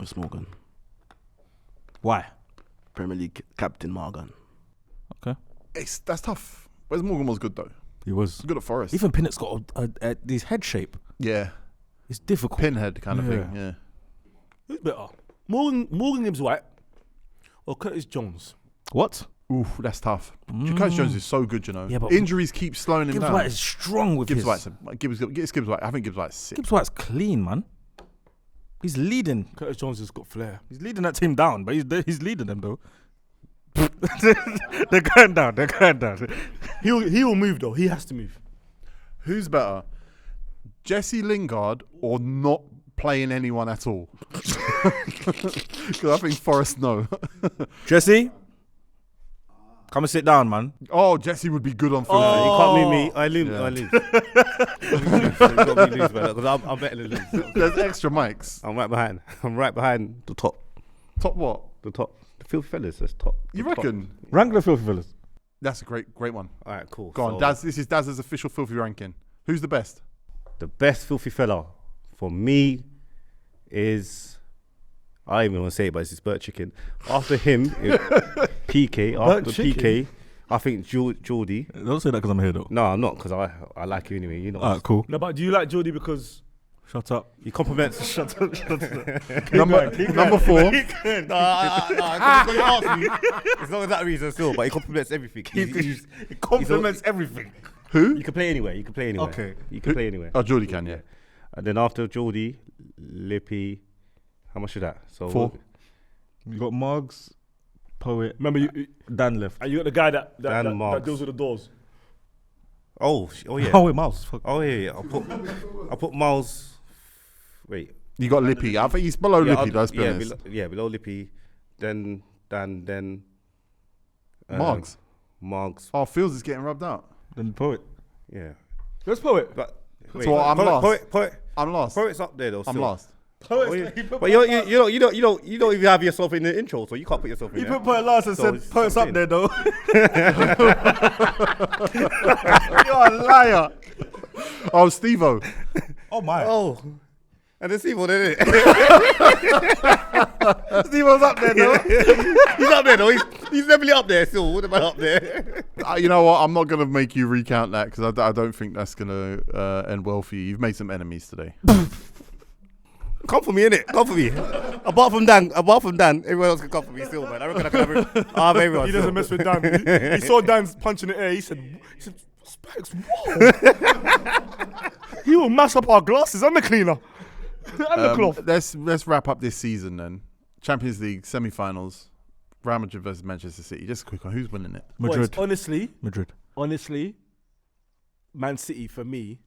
[SPEAKER 5] Wes Morgan,
[SPEAKER 3] Why?
[SPEAKER 5] Premier League captain Morgan.
[SPEAKER 3] Okay.
[SPEAKER 1] That's tough. Wes Morgan was good though.
[SPEAKER 3] He was.
[SPEAKER 1] Good at Forest.
[SPEAKER 3] Ethan Pinnock's got his head shape.
[SPEAKER 1] Yeah.
[SPEAKER 3] It's difficult.
[SPEAKER 1] Pinhead kind of thing. Yeah.
[SPEAKER 2] Who's better? Morgan Gibbs White or Curtis Jones?
[SPEAKER 3] What?
[SPEAKER 1] Oof, that's tough. Curtis Jones is so good, you know.
[SPEAKER 3] Yeah, but
[SPEAKER 1] injuries keep slowing him
[SPEAKER 3] Gibbs
[SPEAKER 1] down.
[SPEAKER 3] White is strong with
[SPEAKER 1] Gibbs
[SPEAKER 3] his.
[SPEAKER 1] Gibbs White. I think Gibbs White's sick.
[SPEAKER 3] Gibbs White's clean, man. He's leading.
[SPEAKER 2] Curtis Jones has got flair.
[SPEAKER 3] He's leading that team down, but he's leading them though. They're going down.
[SPEAKER 2] He will move though. He has to move.
[SPEAKER 1] Who's better, Jesse Lingard or not playing anyone at all? Because I think Forest no.
[SPEAKER 3] Jesse, come and sit down, man.
[SPEAKER 1] Oh, Jesse would be good on Phil.
[SPEAKER 4] You can't move me. I lose.
[SPEAKER 1] Yeah.
[SPEAKER 4] I lose. You got me lose, man, because I'm better than lose.
[SPEAKER 1] There's extra mics.
[SPEAKER 4] I'm right behind the top.
[SPEAKER 1] Top what?
[SPEAKER 4] The filthy fellas. That's top.
[SPEAKER 1] You
[SPEAKER 4] The top.
[SPEAKER 1] reckon?
[SPEAKER 3] Rank the filthy fellas.
[SPEAKER 1] That's a great one.
[SPEAKER 4] All right, cool.
[SPEAKER 1] Go on,
[SPEAKER 4] So,
[SPEAKER 1] Daz. This is Daz's official filthy ranking. Who's the best?
[SPEAKER 4] the best filthy fella for me is, I don't even want to say it, but it's Burt Chicken. After him, PK. After PK, I think Jordy.
[SPEAKER 3] Don't say that because I'm here though.
[SPEAKER 4] No, I'm not, because I like you anyway. You know.
[SPEAKER 3] Alright, cool.
[SPEAKER 2] No, but do you like Jordy because?
[SPEAKER 3] Shut up.
[SPEAKER 4] He compliments.
[SPEAKER 3] Shut up.
[SPEAKER 1] Number 4.
[SPEAKER 4] No, you asked me. It's not for that reason still, but he compliments everything.
[SPEAKER 3] He compliments everything.
[SPEAKER 1] Who?
[SPEAKER 4] You can play anywhere.
[SPEAKER 3] Okay.
[SPEAKER 4] You can play anywhere.
[SPEAKER 1] Oh, Jordy can, yeah.
[SPEAKER 4] And then after Jordy, Lippy, how much is that? So
[SPEAKER 1] 4.
[SPEAKER 3] You got Moggs, Poet,
[SPEAKER 2] Remember, you
[SPEAKER 3] Dan left.
[SPEAKER 2] and you got the guy that
[SPEAKER 4] Marks.
[SPEAKER 2] deals with the doors.
[SPEAKER 4] Oh yeah.
[SPEAKER 3] Oh, wait, Miles. Fuck.
[SPEAKER 4] Oh yeah. I put Miles. Wait.
[SPEAKER 1] You got Lippy. I think he's below Lippy, let's be honest.
[SPEAKER 4] Below Lippy. Then
[SPEAKER 1] Marks.
[SPEAKER 4] Marks.
[SPEAKER 1] Oh, Fields is getting rubbed out.
[SPEAKER 3] Then Poet.
[SPEAKER 4] Yeah.
[SPEAKER 2] Let's Poet.
[SPEAKER 4] But
[SPEAKER 1] So what, I'm last?
[SPEAKER 4] Poet.
[SPEAKER 1] I'm last.
[SPEAKER 4] Poet's up there though.
[SPEAKER 1] I'm
[SPEAKER 4] still.
[SPEAKER 1] last.
[SPEAKER 4] Oh, yeah. But you don't even have yourself in the intro, so you can't put yourself in
[SPEAKER 3] He
[SPEAKER 4] there.
[SPEAKER 3] put Poet last and
[SPEAKER 4] So
[SPEAKER 3] said
[SPEAKER 4] it's
[SPEAKER 3] Poet's up
[SPEAKER 4] in.
[SPEAKER 3] there though.
[SPEAKER 1] You're a liar. Oh, Steve-O.
[SPEAKER 3] Oh my.
[SPEAKER 4] Oh. And then Steve, did it?
[SPEAKER 3] Steve-O's up there though.
[SPEAKER 4] He's up there though. He's definitely up there still. What about up there?
[SPEAKER 1] You know what? I'm not going to make you recount that because I don't think that's going to end well for you. You've made some enemies today.
[SPEAKER 4] Come for me, innit? Come for me. Apart from Dan, everyone else can come for me still, man. I reckon I can have everyone.
[SPEAKER 2] He
[SPEAKER 4] still.
[SPEAKER 2] doesn't mess with Dan. He saw Dan's punch in the air. He said, Specs, whoa. He will mash up our glasses and the cleaner and the cloth.
[SPEAKER 1] Let's wrap up this season then. Champions League semi-finals, Real Madrid versus Manchester City. Just a quick one. Who's winning it?
[SPEAKER 3] Madrid.
[SPEAKER 2] Boys,
[SPEAKER 3] Madrid.
[SPEAKER 2] honestly, Man City for me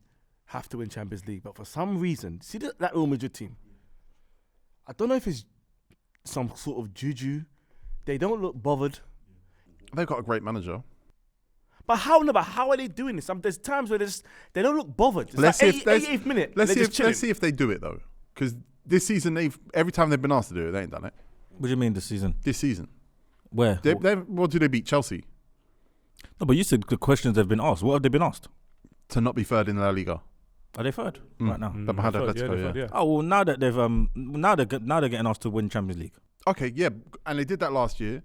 [SPEAKER 2] have to win Champions League, but for some reason, see that Real Madrid team. I don't know if it's some sort of juju. They don't look bothered.
[SPEAKER 1] They've got a great manager.
[SPEAKER 2] But how are they doing this? There's times where they don't look bothered. It's
[SPEAKER 1] Let's
[SPEAKER 2] like
[SPEAKER 1] see if they-
[SPEAKER 2] 88th minute.
[SPEAKER 1] Let's
[SPEAKER 2] they're just chilling.
[SPEAKER 1] see if they do it though, because this season every time they've been asked to do it, they ain't done it.
[SPEAKER 3] What do you mean this season?
[SPEAKER 1] This season,
[SPEAKER 3] Where?
[SPEAKER 1] what do they beat Chelsea
[SPEAKER 3] No, but you said the questions they've been asked. What have they been asked?
[SPEAKER 1] to not be third in La Liga?
[SPEAKER 3] Are they third right now?
[SPEAKER 1] They're behind Atletico, yeah.
[SPEAKER 3] Oh well, now that they've now they're getting asked to win Champions League.
[SPEAKER 1] Okay, yeah, and they did that last year,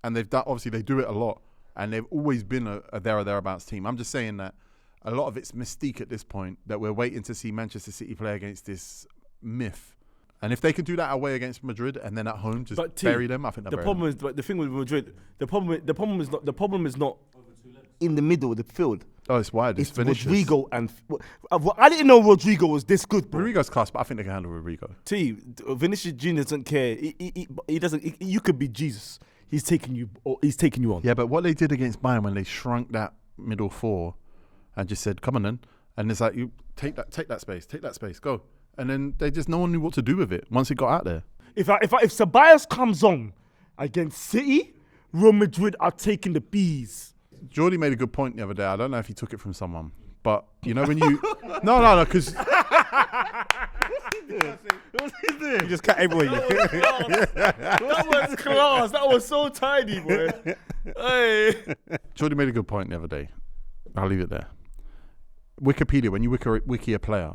[SPEAKER 1] and they've done. Obviously, they do it a lot, and they've always been a there or thereabouts team. I'm just saying that a lot of it's mystique at this point that we're waiting to see Manchester City play against this myth. And if they can do that away against Madrid and then at home just bury them, I think
[SPEAKER 2] the problem is. But the thing with Madrid, the problem is not in the middle of the field.
[SPEAKER 1] Oh, it's wide. It's Vinicius.
[SPEAKER 2] Rodrigo and I didn't know Rodrigo was this good, bro.
[SPEAKER 1] Rodrigo's class, but I think they can handle Rodrigo.
[SPEAKER 2] Vinicius Junior doesn't care. He doesn't. You could be Jesus. He's taking you on.
[SPEAKER 1] Yeah, but what they did against Bayern when they shrunk that middle four and just said, "Come on, then," and it's like you take that space, go, and then no one knew what to do with it once it got out there.
[SPEAKER 2] If Ceballos comes on against City, Real Madrid are taking the bees.
[SPEAKER 1] Jordy made a good point the other day. I don't know if he took it from someone, but you know when you no, because
[SPEAKER 2] What's he doing?
[SPEAKER 4] You just cut everywhere.
[SPEAKER 2] That was class. That was so tiny, boy. Hey.
[SPEAKER 1] Jordy made a good point the other day. I'll leave it there. Wikipedia, when you wiki a player,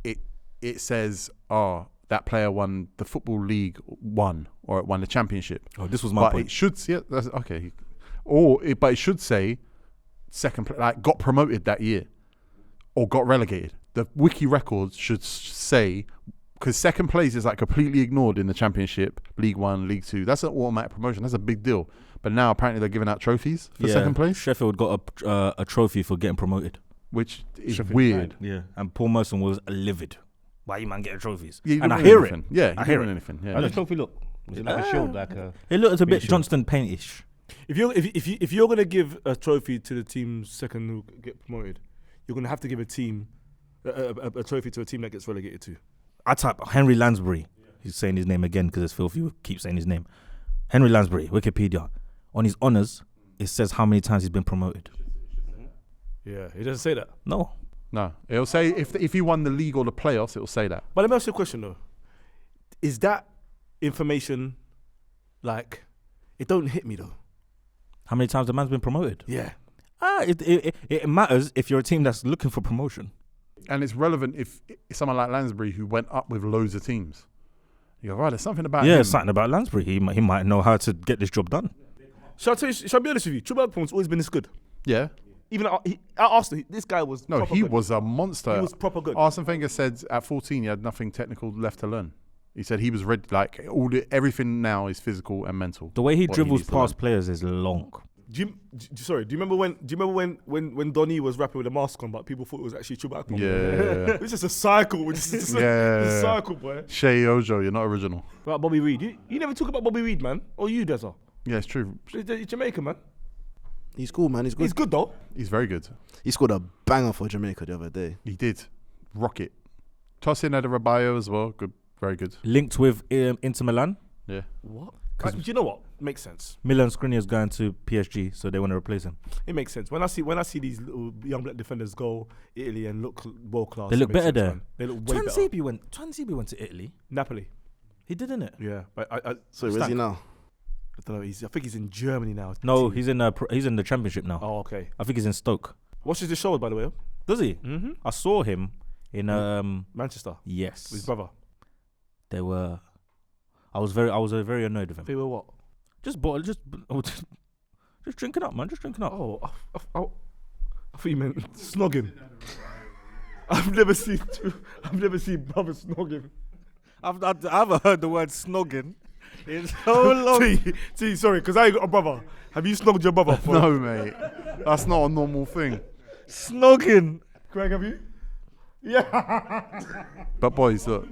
[SPEAKER 1] it says, oh, that player won the Football League or it won the championship.
[SPEAKER 3] Oh, this was my
[SPEAKER 1] but
[SPEAKER 3] point.
[SPEAKER 1] It should that's okay. But it should say got promoted that year or got relegated. The wiki records should say, because second place is like completely ignored in the championship, League 1, League 2. That's an automatic promotion. That's a big deal. But now apparently they're giving out trophies for second place,
[SPEAKER 3] Sheffield got a trophy for getting promoted.
[SPEAKER 1] which is
[SPEAKER 2] Sheffield
[SPEAKER 1] weird.
[SPEAKER 3] Yeah, and Paul Merson was livid. Why you man getting trophies?
[SPEAKER 1] Yeah, you
[SPEAKER 3] and
[SPEAKER 1] don't
[SPEAKER 3] I
[SPEAKER 1] win
[SPEAKER 3] hear
[SPEAKER 1] anything.
[SPEAKER 3] it.
[SPEAKER 1] Yeah,
[SPEAKER 3] I
[SPEAKER 1] you
[SPEAKER 3] hear
[SPEAKER 1] don't win
[SPEAKER 3] it.
[SPEAKER 1] anything.
[SPEAKER 4] How
[SPEAKER 1] Yeah.
[SPEAKER 4] does trophy look? Is it like a shield, like a?
[SPEAKER 3] It looked a bit
[SPEAKER 4] Shield.
[SPEAKER 3] Johnston Paint-ish.
[SPEAKER 2] If you're gonna give a trophy to the team second who get promoted, you're gonna have to give a team a trophy to a team that gets relegated too.
[SPEAKER 3] I type Henry Lansbury. He's saying his name again because it's filthy. We keep saying his name. Henry Lansbury, Wikipedia. On his honours, it says how many times he's been promoted.
[SPEAKER 2] Yeah, he doesn't say that.
[SPEAKER 3] No.
[SPEAKER 1] No, it'll say if he won the league or the playoffs, it'll say that.
[SPEAKER 2] But let me ask you a question though. Is that information like it don't hit me though?
[SPEAKER 3] How many times the man's been promoted?
[SPEAKER 2] Yeah.
[SPEAKER 3] It matters if you're a team that's looking for promotion.
[SPEAKER 1] And it's relevant if someone like Lansbury, who went up with loads of teams, you go, right, there's something about
[SPEAKER 3] Yeah,
[SPEAKER 1] him.
[SPEAKER 3] something about Lansbury. He might know how to get this job done.
[SPEAKER 2] Shall I be honest with you? Chuba Akpom's always been this good.
[SPEAKER 1] Yeah.
[SPEAKER 2] Even at Arsenal, this guy was
[SPEAKER 1] No,
[SPEAKER 2] proper
[SPEAKER 1] he
[SPEAKER 2] good.
[SPEAKER 1] was a monster.
[SPEAKER 2] He was proper good.
[SPEAKER 1] Arsene Wenger said at 14 he had nothing technical left to learn. He said he was ready, like everything now is physical and mental.
[SPEAKER 3] The way he
[SPEAKER 1] What
[SPEAKER 3] dribbles
[SPEAKER 1] needs to learn.
[SPEAKER 3] past players is long.
[SPEAKER 2] Do you remember when Donny was rapping with a mask on, but people thought it was actually Chuba Akpom?
[SPEAKER 1] Yeah.
[SPEAKER 2] It's just a cycle. It's just
[SPEAKER 1] Yeah.
[SPEAKER 2] a cycle, boy.
[SPEAKER 1] Shea Ojo, you're not original.
[SPEAKER 2] Right, Bobby Reid. You never talk about Bobby Reid, man. Or you, Dazza.
[SPEAKER 1] Yeah, it's true.
[SPEAKER 2] He's Jamaica, man.
[SPEAKER 5] He's cool, man. He's good.
[SPEAKER 2] He's good though.
[SPEAKER 1] He's very good.
[SPEAKER 5] He scored a banger for Jamaica the other day.
[SPEAKER 1] He did. Rocket. Toss in Adebayo as well. Good. Very good.
[SPEAKER 3] Linked with Inter Milan.
[SPEAKER 1] Yeah.
[SPEAKER 2] What? Do you know what? Makes sense.
[SPEAKER 3] Milan Skriniar's going to PSG, so they want to replace him.
[SPEAKER 2] It makes sense. When I see these little young black defenders go Italy and look world class,
[SPEAKER 3] They look
[SPEAKER 2] it makes
[SPEAKER 3] better
[SPEAKER 2] sense,
[SPEAKER 3] there.
[SPEAKER 2] man. They look way better.
[SPEAKER 3] Twanzebe went to Italy.
[SPEAKER 2] Napoli.
[SPEAKER 3] He did, didn't it?
[SPEAKER 2] Yeah, but I
[SPEAKER 5] So where's he now?
[SPEAKER 2] don't know. I think he's in Germany now.
[SPEAKER 3] No, he's in the Championship now.
[SPEAKER 2] Oh, okay.
[SPEAKER 3] I think he's in Stoke.
[SPEAKER 2] Watches the show, by the way.
[SPEAKER 3] Does he?
[SPEAKER 2] Mm-hmm.
[SPEAKER 3] I saw him in
[SPEAKER 2] Manchester
[SPEAKER 3] yes.
[SPEAKER 2] with his brother.
[SPEAKER 3] They were. I was very annoyed with him.
[SPEAKER 2] They were what?
[SPEAKER 3] Just drinking up, man. Just drinking up.
[SPEAKER 2] Oh, I thought you meant snogging. I've never seen brothers snogging.
[SPEAKER 3] I haven't heard the word snogging in so long.
[SPEAKER 2] T, sorry, because I ain't got a brother. Have you snogged your brother?
[SPEAKER 1] No, mate. That's not a normal thing.
[SPEAKER 3] Snogging.
[SPEAKER 2] Greg, have you? Yeah.
[SPEAKER 1] But boys, look,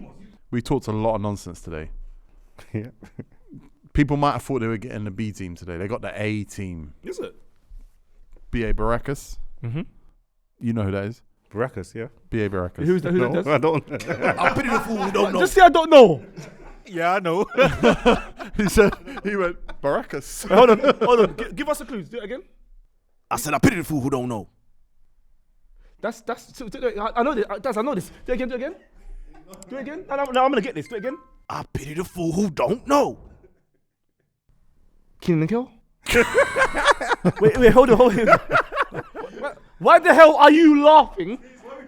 [SPEAKER 1] we talked a lot of nonsense today.
[SPEAKER 4] Yeah.
[SPEAKER 1] People might have thought they were getting the B team today. They got the A team.
[SPEAKER 2] Is it?
[SPEAKER 1] B.A. Baracus.
[SPEAKER 2] Mm-hmm.
[SPEAKER 1] You know who that is?
[SPEAKER 4] Baracus, yeah.
[SPEAKER 1] B.A. Baracus.
[SPEAKER 2] Who's that?
[SPEAKER 4] No, I don't.
[SPEAKER 5] I'll pity the fool who don't know.
[SPEAKER 2] Just say I don't know.
[SPEAKER 3] Yeah, I know.
[SPEAKER 1] He went, Baracus.
[SPEAKER 2] Hold on. Give us a clue. Do it again.
[SPEAKER 5] I said I pity the fool who don't know.
[SPEAKER 2] That's. I know this. I know this. Do it again. Do it again. No, I'm gonna get this. Do it again.
[SPEAKER 5] I pity the fool who don't know.
[SPEAKER 2] Keenan and Kel. wait, hold on. Why the hell are you laughing?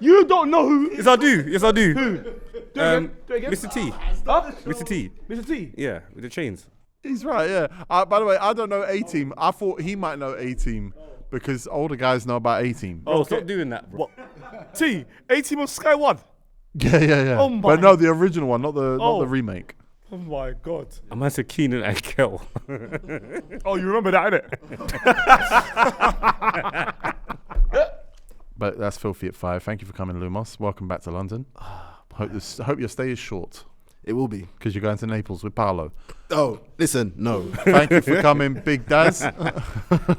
[SPEAKER 2] You don't know who.
[SPEAKER 4] Yes, I do.
[SPEAKER 2] Who? Do it again.
[SPEAKER 4] Mr. T.
[SPEAKER 2] Huh?
[SPEAKER 4] Mr. T.
[SPEAKER 2] Mr. T.
[SPEAKER 4] Yeah, with the chains.
[SPEAKER 1] He's right, yeah. By the way, I don't know A team. I thought he might know A team because older guys know about A team.
[SPEAKER 4] Oh, stop doing that, bro.
[SPEAKER 2] What? T. A-Team on Sky 1.
[SPEAKER 1] Yeah.
[SPEAKER 2] Oh my.
[SPEAKER 1] But no, the original one, not the remake.
[SPEAKER 2] Oh my God.
[SPEAKER 4] I might say Keenan and Kel.
[SPEAKER 2] Oh, you remember that, innit?
[SPEAKER 1] But that's Filthy at 5. Thank you for coming, Lumos. Welcome back to London. Hope your stay is short
[SPEAKER 5] It will be.
[SPEAKER 1] because you're going to Naples with Paolo.
[SPEAKER 5] Oh, listen, no.
[SPEAKER 1] Thank you for coming, Big Daz.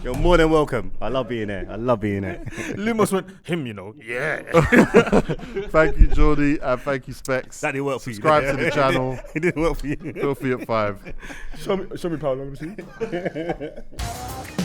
[SPEAKER 4] You're more than welcome. I love being there.
[SPEAKER 3] Lumos went, him, you know. Yeah.
[SPEAKER 1] Thank you, Jordy, and thank you, Specs.
[SPEAKER 3] That didn't work for you.
[SPEAKER 1] Subscribe to the channel.
[SPEAKER 4] It didn't work for you.
[SPEAKER 1] Filthy at 5.
[SPEAKER 2] Show me, Paolo. Let me see.